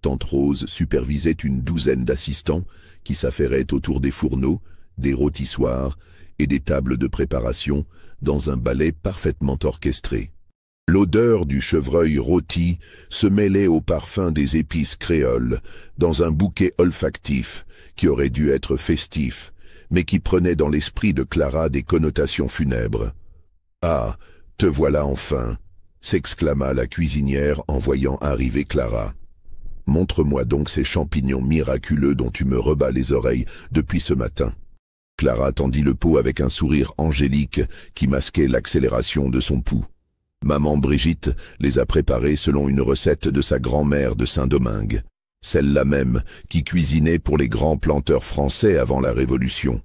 Tante Rose supervisait une douzaine d'assistants qui s'affairaient autour des fourneaux, des rôtissoirs et des tables de préparation dans un ballet parfaitement orchestré. L'odeur du chevreuil rôti se mêlait au parfum des épices créoles dans un bouquet olfactif qui aurait dû être festif, mais qui prenait dans l'esprit de Clara des connotations funèbres. « Ah, te voilà enfin !» s'exclama la cuisinière en voyant arriver Clara. « Montre-moi donc ces champignons miraculeux dont tu me rebats les oreilles depuis ce matin. » Clara tendit le pot avec un sourire angélique qui masquait l'accélération de son pouls. Maman Brigitte les a préparés selon une recette de sa grand-mère de Saint-Domingue, celle-là même qui cuisinait pour les grands planteurs français avant la Révolution.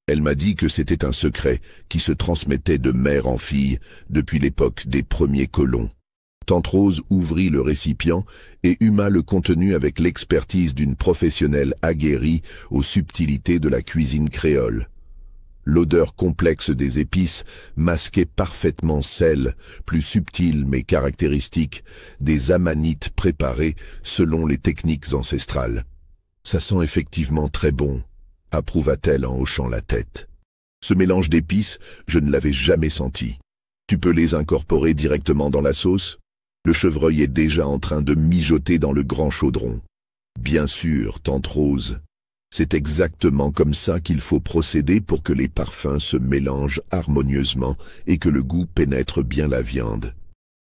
Elle m'a dit que c'était un secret qui se transmettait de mère en fille depuis l'époque des premiers colons. Tante Rose ouvrit le récipient et huma le contenu avec l'expertise d'une professionnelle aguerrie aux subtilités de la cuisine créole. L'odeur complexe des épices masquait parfaitement celle, plus subtile mais caractéristique, des amanites préparées selon les techniques ancestrales. « Ça sent effectivement très bon », approuva-t-elle en hochant la tête. « Ce mélange d'épices, je ne l'avais jamais senti. Tu peux les incorporer directement dans la sauce ? Le chevreuil est déjà en train de mijoter dans le grand chaudron. »« Bien sûr, tante Rose. C'est exactement comme ça qu'il faut procéder pour que les parfums se mélangent harmonieusement et que le goût pénètre bien la viande. »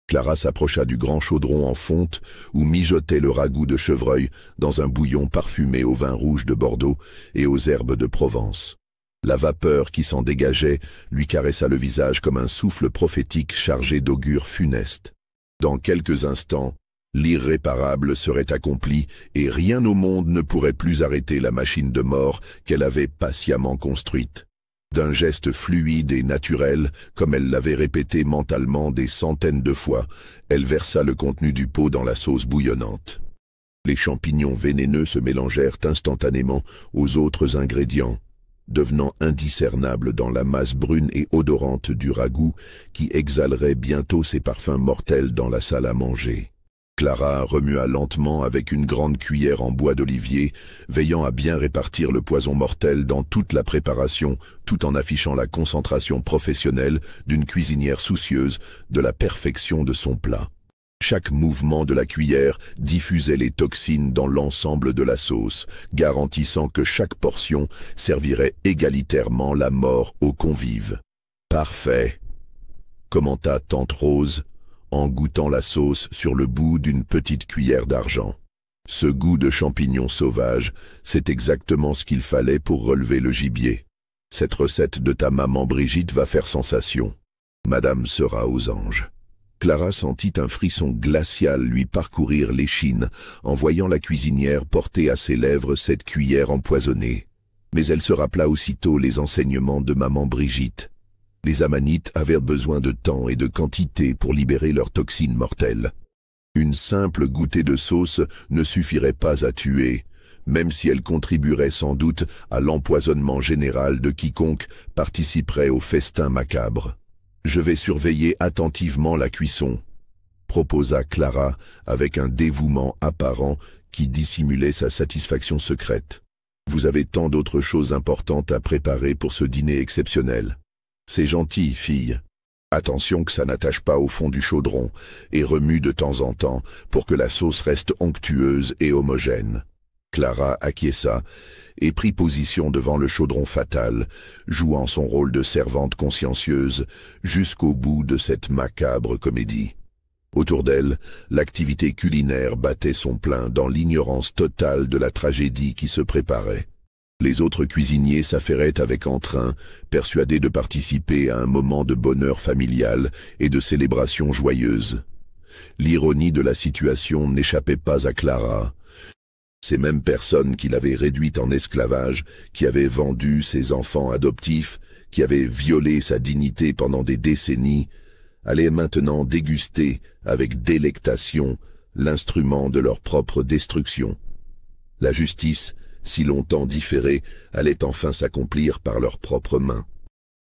Clara s'approcha du grand chaudron en fonte où mijotait le ragoût de chevreuil dans un bouillon parfumé au vin rouge de Bordeaux et aux herbes de Provence. La vapeur qui s'en dégageait lui caressa le visage comme un souffle prophétique chargé d'augures funestes. Dans quelques instants, l'irréparable serait accompli et rien au monde ne pourrait plus arrêter la machine de mort qu'elle avait patiemment construite. D'un geste fluide et naturel, comme elle l'avait répété mentalement des centaines de fois, elle versa le contenu du pot dans la sauce bouillonnante. Les champignons vénéneux se mélangèrent instantanément aux autres ingrédients, devenant indiscernables dans la masse brune et odorante du ragoût qui exhalerait bientôt ses parfums mortels dans la salle à manger. Clara remua lentement avec une grande cuillère en bois d'olivier, veillant à bien répartir le poison mortel dans toute la préparation, tout en affichant la concentration professionnelle d'une cuisinière soucieuse de la perfection de son plat. Chaque mouvement de la cuillère diffusait les toxines dans l'ensemble de la sauce, garantissant que chaque portion servirait égalitairement la mort aux convives. « Parfait !» commenta tante Rose, en goûtant la sauce sur le bout d'une petite cuillère d'argent. Ce goût de champignons sauvages, c'est exactement ce qu'il fallait pour relever le gibier. Cette recette de ta maman Brigitte va faire sensation. Madame sera aux anges. Clara sentit un frisson glacial lui parcourir l'échine en voyant la cuisinière porter à ses lèvres cette cuillère empoisonnée. Mais elle se rappela aussitôt les enseignements de maman Brigitte. Les Amanites avaient besoin de temps et de quantité pour libérer leurs toxines mortelles. Une simple gouttée de sauce ne suffirait pas à tuer, même si elle contribuerait sans doute à l'empoisonnement général de quiconque participerait au festin macabre. « Je vais surveiller attentivement la cuisson », proposa Clara avec un dévouement apparent qui dissimulait sa satisfaction secrète. « Vous avez tant d'autres choses importantes à préparer pour ce dîner exceptionnel. » « C'est gentil, fille. Attention que ça n'attache pas au fond du chaudron et remue de temps en temps pour que la sauce reste onctueuse et homogène. » Clara acquiesça et prit position devant le chaudron fatal, jouant son rôle de servante consciencieuse jusqu'au bout de cette macabre comédie. Autour d'elle, l'activité culinaire battait son plein dans l'ignorance totale de la tragédie qui se préparait. Les autres cuisiniers s'affairaient avec entrain, persuadés de participer à un moment de bonheur familial et de célébration joyeuse. L'ironie de la situation n'échappait pas à Clara. Ces mêmes personnes qui l'avaient réduite en esclavage, qui avaient vendu ses enfants adoptifs, qui avaient violé sa dignité pendant des décennies, allaient maintenant déguster avec délectation l'instrument de leur propre destruction. La justice, si longtemps différée, allait enfin s'accomplir par leurs propres mains.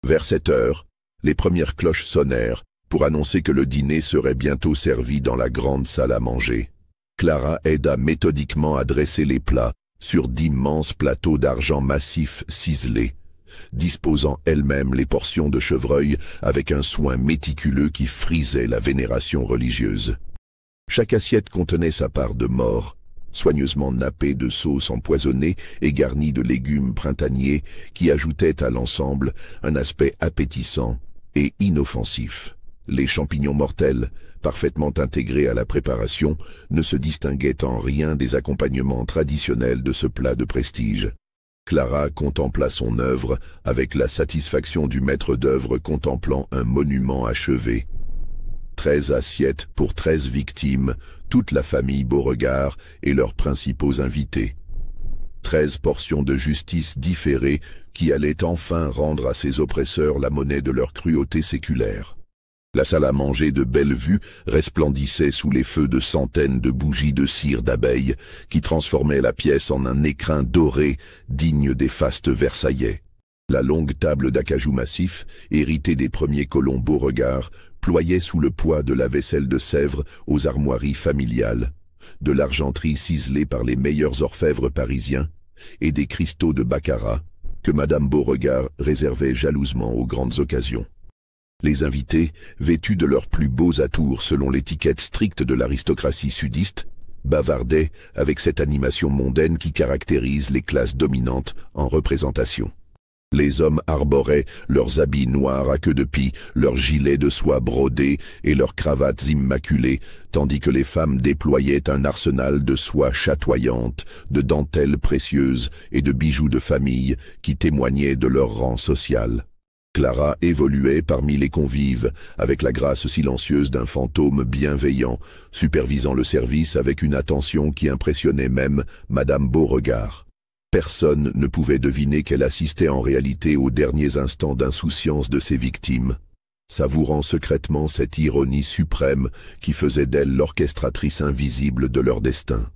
Vers 7 heures, les premières cloches sonnèrent pour annoncer que le dîner serait bientôt servi dans la grande salle à manger. Clara aida méthodiquement à dresser les plats sur d'immenses plateaux d'argent massif ciselés, disposant elle-même les portions de chevreuil avec un soin méticuleux qui frisait la vénération religieuse. Chaque assiette contenait sa part de mort, soigneusement nappée de sauce empoisonnée et garnie de légumes printaniers qui ajoutaient à l'ensemble un aspect appétissant et inoffensif. Les champignons mortels, parfaitement intégrés à la préparation, ne se distinguaient en rien des accompagnements traditionnels de ce plat de prestige. Clara contempla son œuvre avec la satisfaction du maître d'œuvre contemplant un monument achevé. 13 assiettes pour 13 victimes, toute la famille Beauregard et leurs principaux invités. 13 portions de justice différées qui allaient enfin rendre à ces oppresseurs la monnaie de leur cruauté séculaire. La salle à manger de Bellevue resplendissait sous les feux de centaines de bougies de cire d'abeille qui transformaient la pièce en un écrin doré digne des fastes versaillais. La longue table d'acajou massif, héritée des premiers colons Beauregard, ployait sous le poids de la vaisselle de Sèvres aux armoiries familiales, de l'argenterie ciselée par les meilleurs orfèvres parisiens et des cristaux de baccarat que Madame Beauregard réservait jalousement aux grandes occasions. Les invités, vêtus de leurs plus beaux atours selon l'étiquette stricte de l'aristocratie sudiste, bavardaient avec cette animation mondaine qui caractérise les classes dominantes en représentation. Les hommes arboraient leurs habits noirs à queue de pie, leurs gilets de soie brodés et leurs cravates immaculées, tandis que les femmes déployaient un arsenal de soie chatoyante, de dentelles précieuses et de bijoux de famille qui témoignaient de leur rang social. Clara évoluait parmi les convives, avec la grâce silencieuse d'un fantôme bienveillant, supervisant le service avec une attention qui impressionnait même Madame Beauregard. Personne ne pouvait deviner qu'elle assistait en réalité aux derniers instants d'insouciance de ses victimes, savourant secrètement cette ironie suprême qui faisait d'elle l'orchestratrice invisible de leur destin.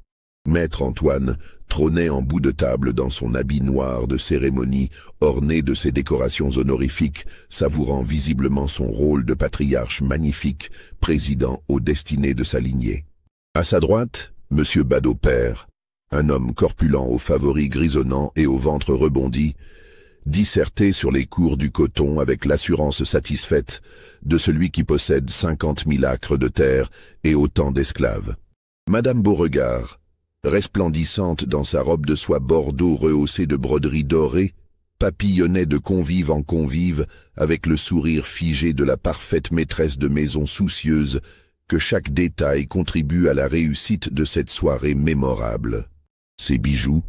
Maître Antoine trônait en bout de table dans son habit noir de cérémonie, orné de ses décorations honorifiques, savourant visiblement son rôle de patriarche magnifique, président aux destinées de sa lignée. À sa droite, Monsieur Badeau père, un homme corpulent aux favoris grisonnants et au ventre rebondi, dissertait sur les cours du coton avec l'assurance satisfaite de celui qui possède 50 000 acres de terre et autant d'esclaves. Madame Beauregard, resplendissante dans sa robe de soie bordeaux rehaussée de broderies dorées, papillonnait de convive en convive avec le sourire figé de la parfaite maîtresse de maison soucieuse que chaque détail contribue à la réussite de cette soirée mémorable. Ses bijoux,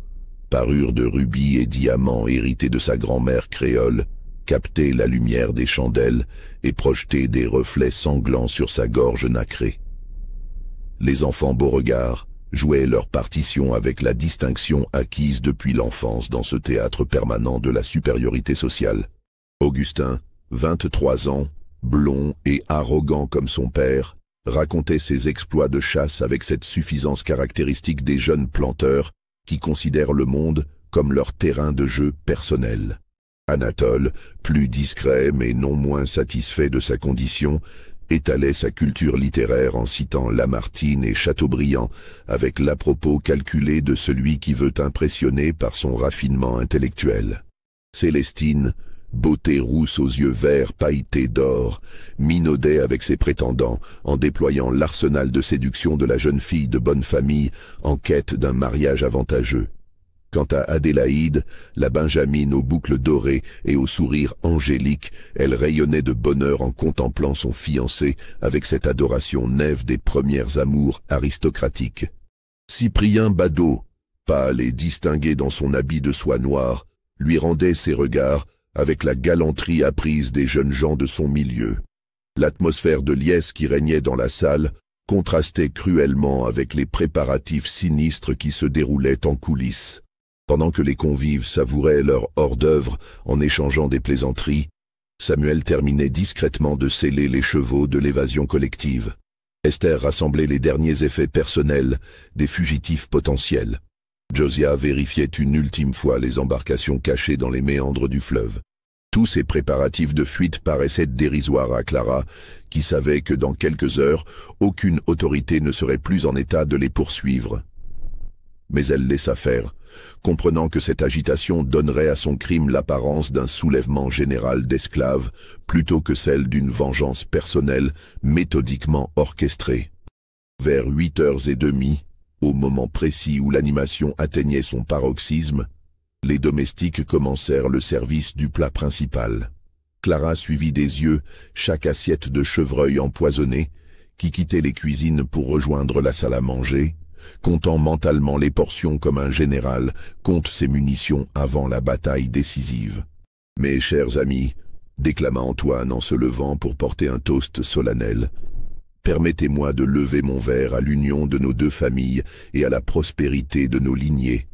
parures de rubis et diamants hérités de sa grand-mère créole, captaient la lumière des chandelles et projetaient des reflets sanglants sur sa gorge nacrée. Les enfants Beauregard jouaient leur partition avec la distinction acquise depuis l'enfance dans ce théâtre permanent de la supériorité sociale. Augustin, 23 ans, blond et arrogant comme son père, racontait ses exploits de chasse avec cette suffisance caractéristique des jeunes planteurs qui considèrent le monde comme leur terrain de jeu personnel. Anatole, plus discret mais non moins satisfait de sa condition, étalait sa culture littéraire en citant Lamartine et Chateaubriand avec l'à-propos calculé de celui qui veut impressionner par son raffinement intellectuel. Célestine, beauté rousse aux yeux verts pailletés d'or, minaudait avec ses prétendants en déployant l'arsenal de séduction de la jeune fille de bonne famille en quête d'un mariage avantageux. Quant à Adélaïde, la benjamine aux boucles dorées et au sourire angélique, elle rayonnait de bonheur en contemplant son fiancé avec cette adoration naïve des premières amours aristocratiques. Cyprien Badeau, pâle et distingué dans son habit de soie noire, lui rendait ses regards avec la galanterie apprise des jeunes gens de son milieu. L'atmosphère de liesse qui régnait dans la salle contrastait cruellement avec les préparatifs sinistres qui se déroulaient en coulisses. Pendant que les convives savouraient leur hors-d'œuvre en échangeant des plaisanteries, Samuel terminait discrètement de sceller les chevaux de l'évasion collective. Esther rassemblait les derniers effets personnels des fugitifs potentiels. Josiah vérifiait une ultime fois les embarcations cachées dans les méandres du fleuve. Tous ces préparatifs de fuite paraissaient dérisoires à Clara, qui savait que dans quelques heures, aucune autorité ne serait plus en état de les poursuivre. Mais elle laissa faire, comprenant que cette agitation donnerait à son crime l'apparence d'un soulèvement général d'esclaves, plutôt que celle d'une vengeance personnelle méthodiquement orchestrée. Vers 8h30, au moment précis où l'animation atteignait son paroxysme, les domestiques commencèrent le service du plat principal. Clara suivit des yeux chaque assiette de chevreuil empoisonné qui quittait les cuisines pour rejoindre la salle à manger, comptant mentalement les portions comme un général compte ses munitions avant la bataille décisive. « Mes chers amis », déclama Antoine en se levant pour porter un toast solennel, « permettez-moi de lever mon verre à l'union de nos deux familles et à la prospérité de nos lignées.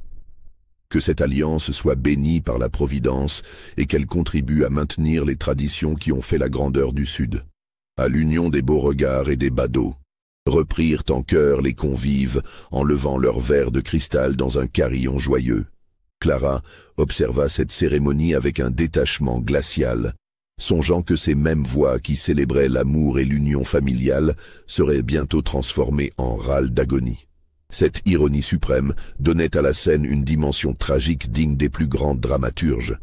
Que cette alliance soit bénie par la Providence et qu'elle contribue à maintenir les traditions qui ont fait la grandeur du Sud. À l'union des Beauregard et des Badeau. » Reprirent en chœur les convives en levant leurs verres de cristal dans un carillon joyeux. Clara observa cette cérémonie avec un détachement glacial, songeant que ces mêmes voix qui célébraient l'amour et l'union familiale seraient bientôt transformées en râles d'agonie. Cette ironie suprême donnait à la scène une dimension tragique digne des plus grands dramaturges.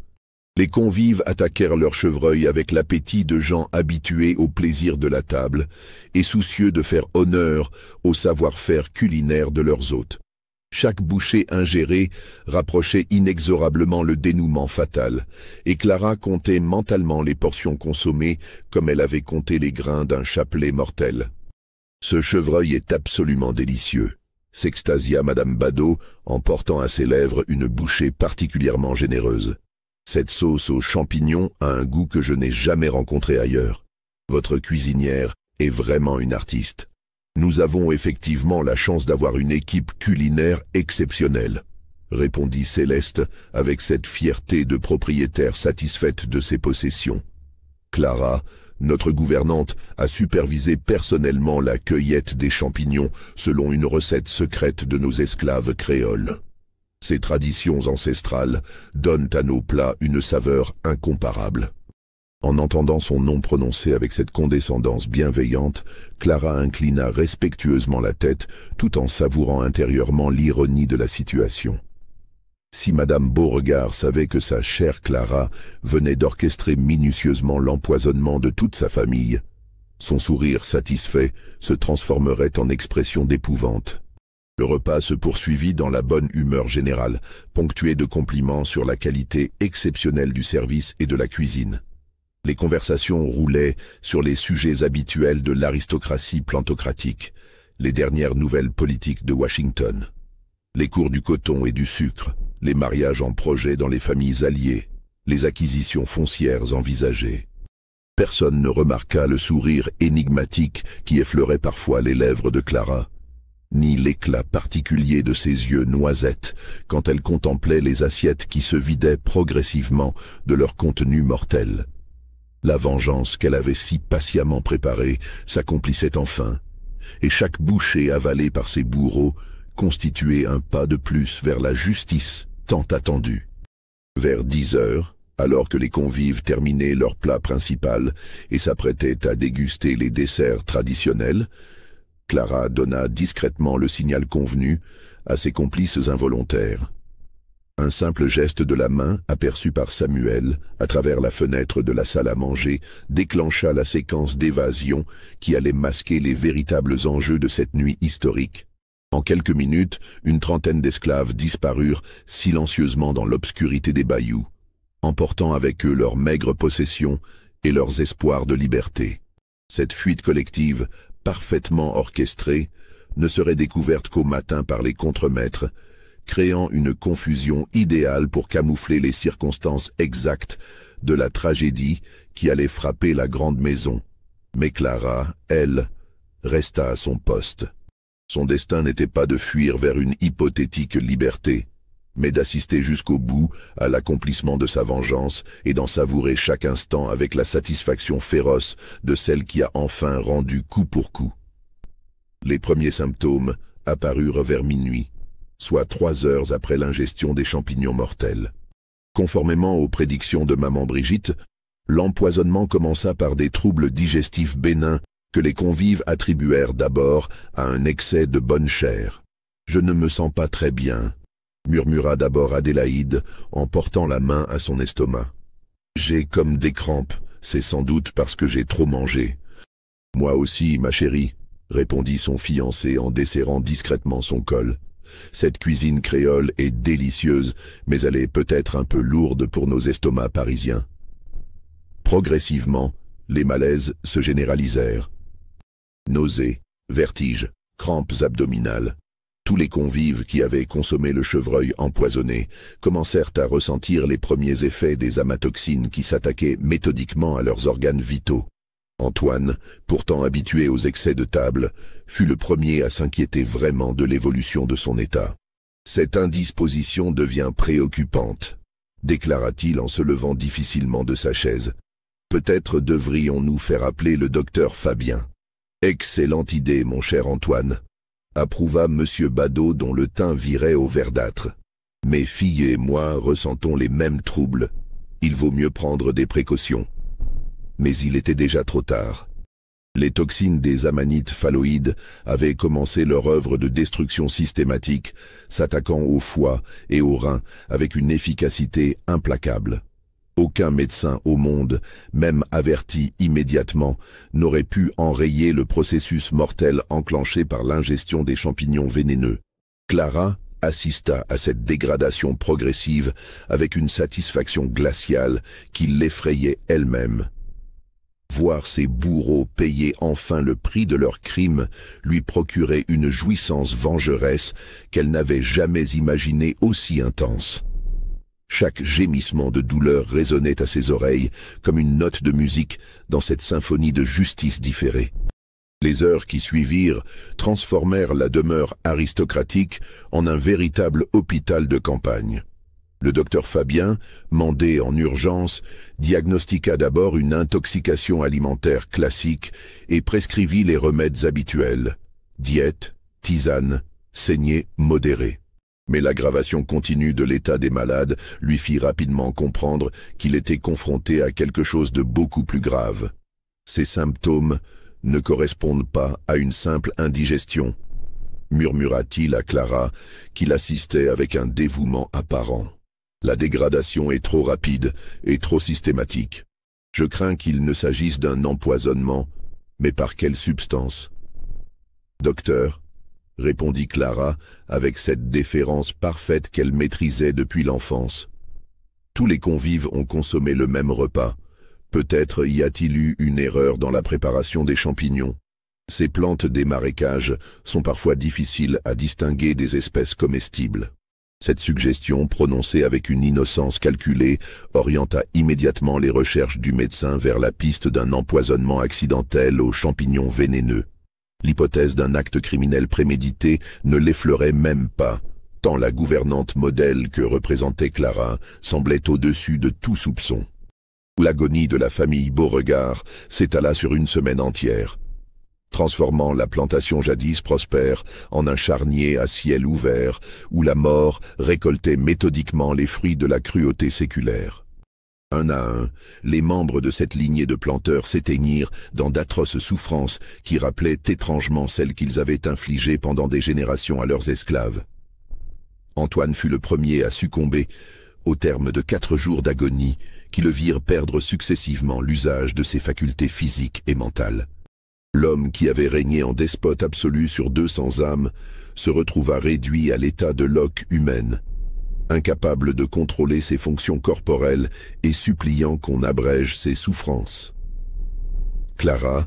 Les convives attaquèrent leur chevreuil avec l'appétit de gens habitués au plaisir de la table et soucieux de faire honneur au savoir-faire culinaire de leurs hôtes. Chaque bouchée ingérée rapprochait inexorablement le dénouement fatal, et Clara comptait mentalement les portions consommées comme elle avait compté les grains d'un chapelet mortel. « Ce chevreuil est absolument délicieux », s'extasia Madame Badeau en portant à ses lèvres une bouchée particulièrement généreuse. Cette sauce aux champignons a un goût que je n'ai jamais rencontré ailleurs. Votre cuisinière est vraiment une artiste. Nous avons effectivement la chance d'avoir une équipe culinaire exceptionnelle. répondit Céleste avec cette fierté de propriétaire satisfaite de ses possessions. Clara, notre gouvernante, a supervisé personnellement la cueillette des champignons selon une recette secrète de nos esclaves créoles. Ces traditions ancestrales donnent à nos plats une saveur incomparable. En entendant son nom prononcé avec cette condescendance bienveillante, Clara inclina respectueusement la tête tout en savourant intérieurement l'ironie de la situation. Si Madame Beauregard savait que sa chère Clara venait d'orchestrer minutieusement l'empoisonnement de toute sa famille, son sourire satisfait se transformerait en expression d'épouvante. Le repas se poursuivit dans la bonne humeur générale, ponctué de compliments sur la qualité exceptionnelle du service et de la cuisine. Les conversations roulaient sur les sujets habituels de l'aristocratie plantocratique, les dernières nouvelles politiques de Washington, les cours du coton et du sucre, les mariages en projet dans les familles alliées, les acquisitions foncières envisagées. Personne ne remarqua le sourire énigmatique qui effleurait parfois les lèvres de Clara, ni l'éclat particulier de ses yeux noisettes quand elle contemplait les assiettes qui se vidaient progressivement de leur contenu mortel. La vengeance qu'elle avait si patiemment préparée s'accomplissait enfin, et chaque bouchée avalée par ses bourreaux constituait un pas de plus vers la justice tant attendue. Vers 10 heures, alors que les convives terminaient leur plat principal et s'apprêtaient à déguster les desserts traditionnels, Clara donna discrètement le signal convenu à ses complices involontaires. Un simple geste de la main, aperçu par Samuel, à travers la fenêtre de la salle à manger, déclencha la séquence d'évasion qui allait masquer les véritables enjeux de cette nuit historique. En quelques minutes, une trentaine d'esclaves disparurent silencieusement dans l'obscurité des bayous, emportant avec eux leurs maigres possessions et leurs espoirs de liberté. Cette fuite collective, parfaitement orchestrée, ne serait découverte qu'au matin par les contremaîtres, créant une confusion idéale pour camoufler les circonstances exactes de la tragédie qui allait frapper la grande maison. Mais Clara, elle, resta à son poste. Son destin n'était pas de fuir vers une hypothétique liberté, mais d'assister jusqu'au bout à l'accomplissement de sa vengeance et d'en savourer chaque instant avec la satisfaction féroce de celle qui a enfin rendu coup pour coup. Les premiers symptômes apparurent vers minuit, soit 3 heures après l'ingestion des champignons mortels. Conformément aux prédictions de maman Brigitte, l'empoisonnement commença par des troubles digestifs bénins que les convives attribuèrent d'abord à un excès de bonne chair. « Je ne me sens pas très bien », murmura d'abord Adélaïde en portant la main à son estomac. « J'ai comme des crampes, c'est sans doute parce que j'ai trop mangé. »« Moi aussi, ma chérie », répondit son fiancé en desserrant discrètement son col. « Cette cuisine créole est délicieuse, mais elle est peut-être un peu lourde pour nos estomacs parisiens. » Progressivement, les malaises se généralisèrent. Nausées, vertiges, crampes abdominales. Tous les convives qui avaient consommé le chevreuil empoisonné commencèrent à ressentir les premiers effets des amatoxines qui s'attaquaient méthodiquement à leurs organes vitaux. Antoine, pourtant habitué aux excès de table, fut le premier à s'inquiéter vraiment de l'évolution de son état. « Cette indisposition devient préoccupante », déclara-t-il en se levant difficilement de sa chaise. « Peut-être devrions-nous faire appeler le docteur Fabien. »« Excellente idée, mon cher Antoine », approuva M. Badeau dont le teint virait au verdâtre. « Mes filles et moi ressentons les mêmes troubles. Il vaut mieux prendre des précautions. » Mais il était déjà trop tard. Les toxines des amanites phalloïdes avaient commencé leur œuvre de destruction systématique, s'attaquant au foie et aux reins avec une efficacité implacable. Aucun médecin au monde, même averti immédiatement, n'aurait pu enrayer le processus mortel enclenché par l'ingestion des champignons vénéneux. Clara assista à cette dégradation progressive avec une satisfaction glaciale qui l'effrayait elle-même. Voir ses bourreaux payer enfin le prix de leurs crimes lui procurait une jouissance vengeresse qu'elle n'avait jamais imaginée aussi intense. Chaque gémissement de douleur résonnait à ses oreilles comme une note de musique dans cette symphonie de justice différée. Les heures qui suivirent transformèrent la demeure aristocratique en un véritable hôpital de campagne. Le docteur Fabien, mandé en urgence, diagnostiqua d'abord une intoxication alimentaire classique et prescrivit les remèdes habituels, diète, tisane, saignée modérée. Mais l'aggravation continue de l'état des malades lui fit rapidement comprendre qu'il était confronté à quelque chose de beaucoup plus grave. Ces symptômes ne correspondent pas à une simple indigestion, murmura-t-il à Clara, qui l'assistait avec un dévouement apparent. La dégradation est trop rapide et trop systématique. Je crains qu'il ne s'agisse d'un empoisonnement, mais par quelle substance? Docteur, répondit Clara avec cette déférence parfaite qu'elle maîtrisait depuis l'enfance. Tous les convives ont consommé le même repas. Peut-être y a-t-il eu une erreur dans la préparation des champignons. Ces plantes des marécages sont parfois difficiles à distinguer des espèces comestibles. Cette suggestion, prononcée avec une innocence calculée, orienta immédiatement les recherches du médecin vers la piste d'un empoisonnement accidentel aux champignons vénéneux. L'hypothèse d'un acte criminel prémédité ne l'effleurait même pas, tant la gouvernante modèle que représentait Clara semblait au-dessus de tout soupçon. L'agonie de la famille Beauregard s'étala sur une semaine entière, transformant la plantation jadis prospère en un charnier à ciel ouvert où la mort récoltait méthodiquement les fruits de la cruauté séculaire. Un à un, les membres de cette lignée de planteurs s'éteignirent dans d'atroces souffrances qui rappelaient étrangement celles qu'ils avaient infligées pendant des générations à leurs esclaves. Antoine fut le premier à succomber, au terme de 4 jours d'agonie qui le virent perdre successivement l'usage de ses facultés physiques et mentales. L'homme qui avait régné en despote absolu sur 200 âmes se retrouva réduit à l'état de loque humaine, incapable de contrôler ses fonctions corporelles et suppliant qu'on abrège ses souffrances. Clara,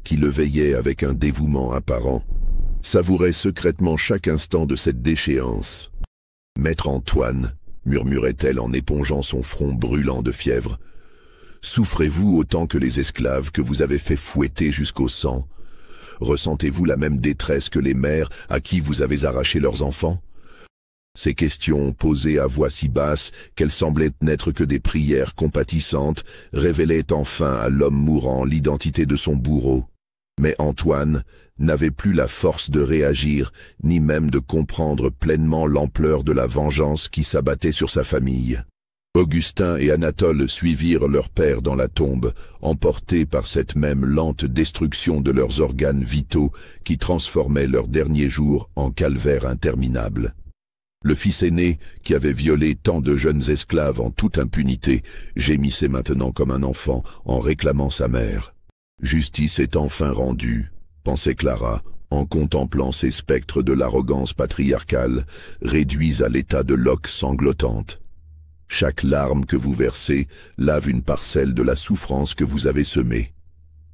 qui le veillait avec un dévouement apparent, savourait secrètement chaque instant de cette déchéance. « Maître Antoine », murmurait-elle en épongeant son front brûlant de fièvre, « souffrez-vous autant que les esclaves que vous avez fait fouetter jusqu'au sang? Ressentez-vous la même détresse que les mères à qui vous avez arraché leurs enfants ?» Ces questions, posées à voix si basse qu'elles semblaient n'être que des prières compatissantes, révélaient enfin à l'homme mourant l'identité de son bourreau. Mais Antoine n'avait plus la force de réagir, ni même de comprendre pleinement l'ampleur de la vengeance qui s'abattait sur sa famille. Augustin et Anatole suivirent leur père dans la tombe, emportés par cette même lente destruction de leurs organes vitaux qui transformait leurs derniers jours en calvaire interminable. Le fils aîné, qui avait violé tant de jeunes esclaves en toute impunité, gémissait maintenant comme un enfant en réclamant sa mère. Justice est enfin rendue, pensait Clara, en contemplant ces spectres de l'arrogance patriarcale, réduits à l'état de loques sanglotantes. Chaque larme que vous versez lave une parcelle de la souffrance que vous avez semée.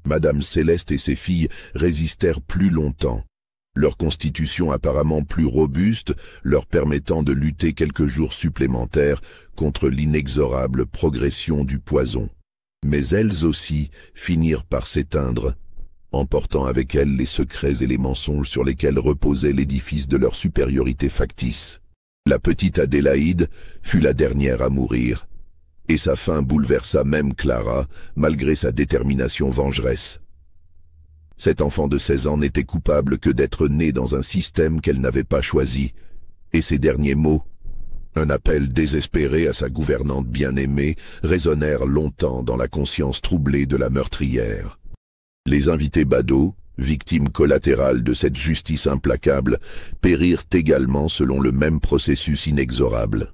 Madame Céleste et ses filles résistèrent plus longtemps, leur constitution apparemment plus robuste leur permettant de lutter quelques jours supplémentaires contre l'inexorable progression du poison. Mais elles aussi finirent par s'éteindre, emportant avec elles les secrets et les mensonges sur lesquels reposait l'édifice de leur supériorité factice. La petite Adélaïde fut la dernière à mourir, et sa fin bouleversa même Clara, malgré sa détermination vengeresse. Cet enfant de 16 ans n'était coupable que d'être né dans un système qu'elle n'avait pas choisi, et ses derniers mots, un appel désespéré à sa gouvernante bien-aimée, résonnèrent longtemps dans la conscience troublée de la meurtrière. Les invités badauds, victimes collatérales de cette justice implacable, périrent également selon le même processus inexorable.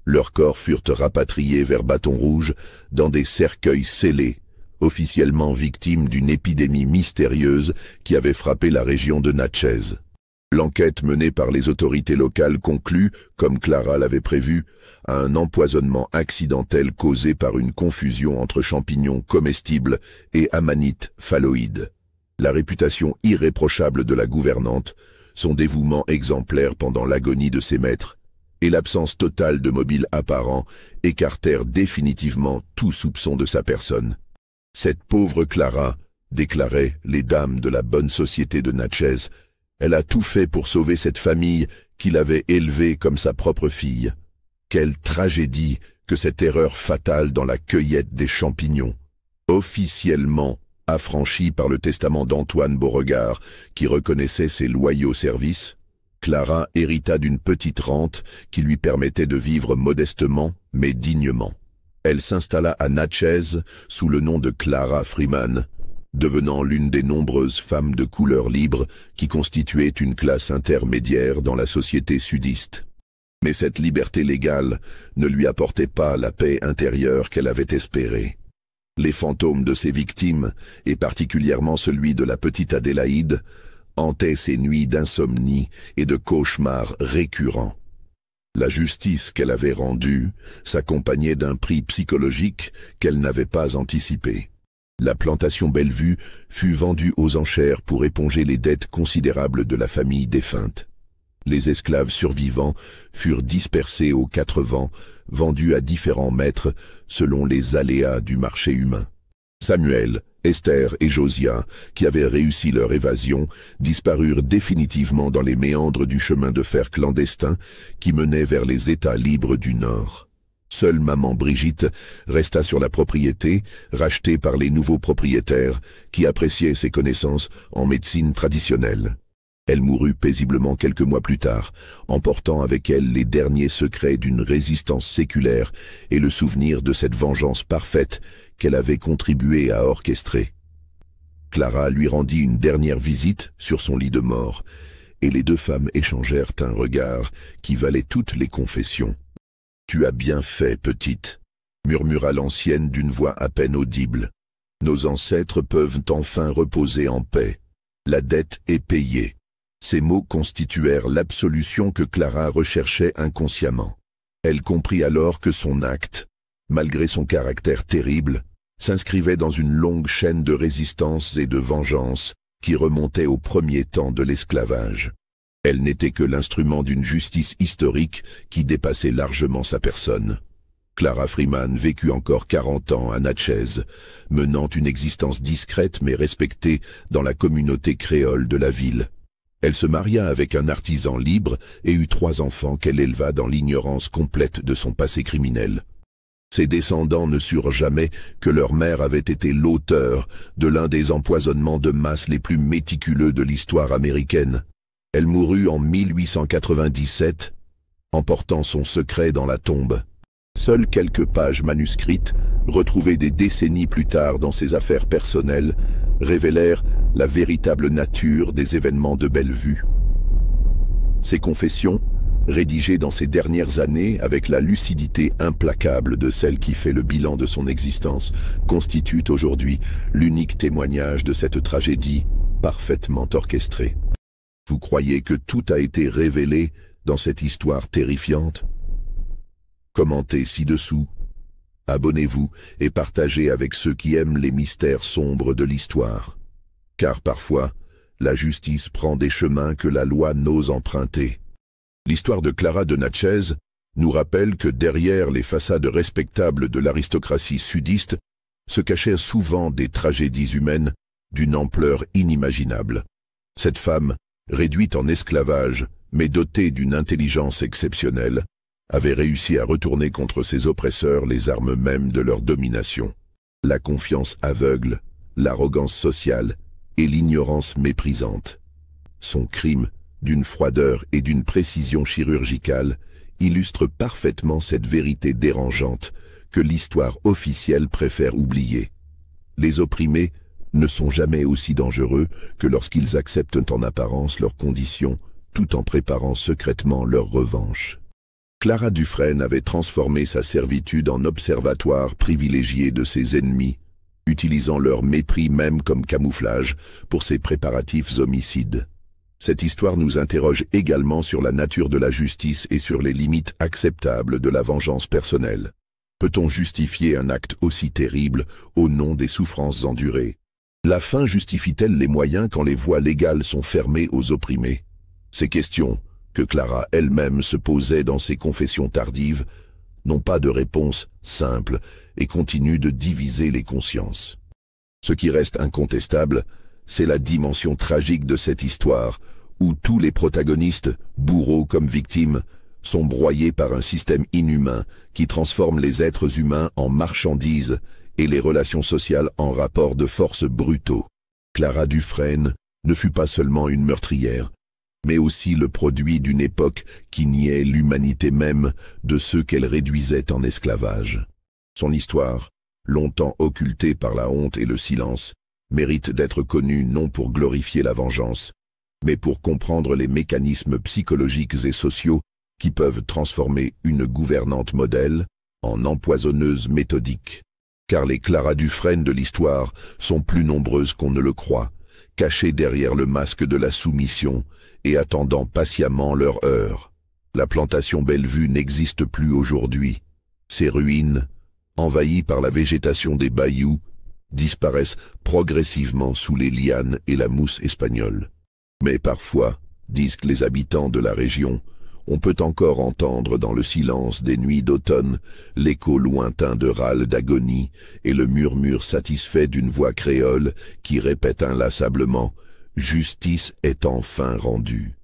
Leurs corps furent rapatriés vers Bâton Rouge dans des cercueils scellés, officiellement victimes d'une épidémie mystérieuse qui avait frappé la région de Natchez. L'enquête menée par les autorités locales conclut, comme Clara l'avait prévu, à un empoisonnement accidentel causé par une confusion entre champignons comestibles et amanites phalloïdes. La réputation irréprochable de la gouvernante, son dévouement exemplaire pendant l'agonie de ses maîtres, et l'absence totale de mobile apparent écartèrent définitivement tout soupçon de sa personne. Cette pauvre Clara, déclaraient les dames de la bonne société de Natchez. Elle a tout fait pour sauver cette famille qu'il avait élevée comme sa propre fille. Quelle tragédie que cette erreur fatale dans la cueillette des champignons. Officiellement affranchie par le testament d'Antoine Beauregard, qui reconnaissait ses loyaux services, Clara hérita d'une petite rente qui lui permettait de vivre modestement mais dignement. Elle s'installa à Natchez sous le nom de Clara Freeman, devenant l'une des nombreuses femmes de couleur libre qui constituaient une classe intermédiaire dans la société sudiste. Mais cette liberté légale ne lui apportait pas la paix intérieure qu'elle avait espérée. Les fantômes de ses victimes, et particulièrement celui de la petite Adélaïde, hantaient ses nuits d'insomnie et de cauchemars récurrents. La justice qu'elle avait rendue s'accompagnait d'un prix psychologique qu'elle n'avait pas anticipé. La plantation Bellevue fut vendue aux enchères pour éponger les dettes considérables de la famille défunte. Les esclaves survivants furent dispersés aux quatre vents, vendus à différents maîtres selon les aléas du marché humain. Samuel, Esther et Josiah, qui avaient réussi leur évasion, disparurent définitivement dans les méandres du chemin de fer clandestin qui menait vers les États libres du Nord. Seule maman Brigitte resta sur la propriété, rachetée par les nouveaux propriétaires qui appréciaient ses connaissances en médecine traditionnelle. Elle mourut paisiblement quelques mois plus tard, emportant avec elle les derniers secrets d'une résistance séculaire et le souvenir de cette vengeance parfaite qu'elle avait contribué à orchestrer. Clara lui rendit une dernière visite sur son lit de mort, et les deux femmes échangèrent un regard qui valait toutes les confessions. « Tu as bien fait, petite », murmura l'ancienne d'une voix à peine audible. « Nos ancêtres peuvent enfin reposer en paix. La dette est payée. » Ces mots constituèrent l'absolution que Clara recherchait inconsciemment. Elle comprit alors que son acte, malgré son caractère terrible, s'inscrivait dans une longue chaîne de résistance et de vengeance qui remontait aux premiers temps de l'esclavage. Elle n'était que l'instrument d'une justice historique qui dépassait largement sa personne. Clara Freeman vécut encore 40 ans à Natchez, menant une existence discrète mais respectée dans la communauté créole de la ville. Elle se maria avec un artisan libre et eut 3 enfants qu'elle éleva dans l'ignorance complète de son passé criminel. Ses descendants ne surent jamais que leur mère avait été l'auteur de l'un des empoisonnements de masse les plus méticuleux de l'histoire américaine. Elle mourut en 1897, emportant son secret dans la tombe. Seules quelques pages manuscrites, retrouvées des décennies plus tard dans ses affaires personnelles, révélèrent la véritable nature des événements de Bellevue. Ces confessions, rédigées dans ses dernières années avec la lucidité implacable de celle qui fait le bilan de son existence, constituent aujourd'hui l'unique témoignage de cette tragédie parfaitement orchestrée. Vous croyez que tout a été révélé dans cette histoire terrifiante? Commentez ci-dessous. Abonnez-vous et partagez avec ceux qui aiment les mystères sombres de l'histoire. Car parfois, la justice prend des chemins que la loi n'ose emprunter. L'histoire de Clara de Natchez nous rappelle que derrière les façades respectables de l'aristocratie sudiste se cachaient souvent des tragédies humaines d'une ampleur inimaginable. Cette femme, réduite en esclavage, mais dotée d'une intelligence exceptionnelle, avait réussi à retourner contre ses oppresseurs les armes mêmes de leur domination. La confiance aveugle, l'arrogance sociale et l'ignorance méprisante. Son crime, d'une froideur et d'une précision chirurgicale, illustre parfaitement cette vérité dérangeante que l'histoire officielle préfère oublier. Les opprimés ne sont jamais aussi dangereux que lorsqu'ils acceptent en apparence leurs conditions, tout en préparant secrètement leur revanche. Clara Dufresne avait transformé sa servitude en observatoire privilégié de ses ennemis, utilisant leur mépris même comme camouflage pour ses préparatifs homicides. Cette histoire nous interroge également sur la nature de la justice et sur les limites acceptables de la vengeance personnelle. Peut-on justifier un acte aussi terrible au nom des souffrances endurées? La fin justifie-t-elle les moyens quand les voies légales sont fermées aux opprimés? Ces questions, que Clara elle-même se posait dans ses confessions tardives, n'ont pas de réponse simple et continuent de diviser les consciences. Ce qui reste incontestable, c'est la dimension tragique de cette histoire, où tous les protagonistes, bourreaux comme victimes, sont broyés par un système inhumain qui transforme les êtres humains en marchandises et les relations sociales en rapports de force brutaux. Clara Dufresne ne fut pas seulement une meurtrière, mais aussi le produit d'une époque qui niait l'humanité même de ceux qu'elle réduisait en esclavage. Son histoire, longtemps occultée par la honte et le silence, mérite d'être connue non pour glorifier la vengeance, mais pour comprendre les mécanismes psychologiques et sociaux qui peuvent transformer une gouvernante modèle en empoisonneuse méthodique. Car les Clara Dufresne de l'histoire sont plus nombreuses qu'on ne le croit, cachées derrière le masque de la soumission et attendant patiemment leur heure. La plantation Bellevue n'existe plus aujourd'hui. Ses ruines, envahies par la végétation des bayous, disparaissent progressivement sous les lianes et la mousse espagnole. Mais parfois, disent les habitants de la région, on peut encore entendre dans le silence des nuits d'automne l'écho lointain de râles d'agonie et le murmure satisfait d'une voix créole qui répète inlassablement « Justice est enfin rendue ».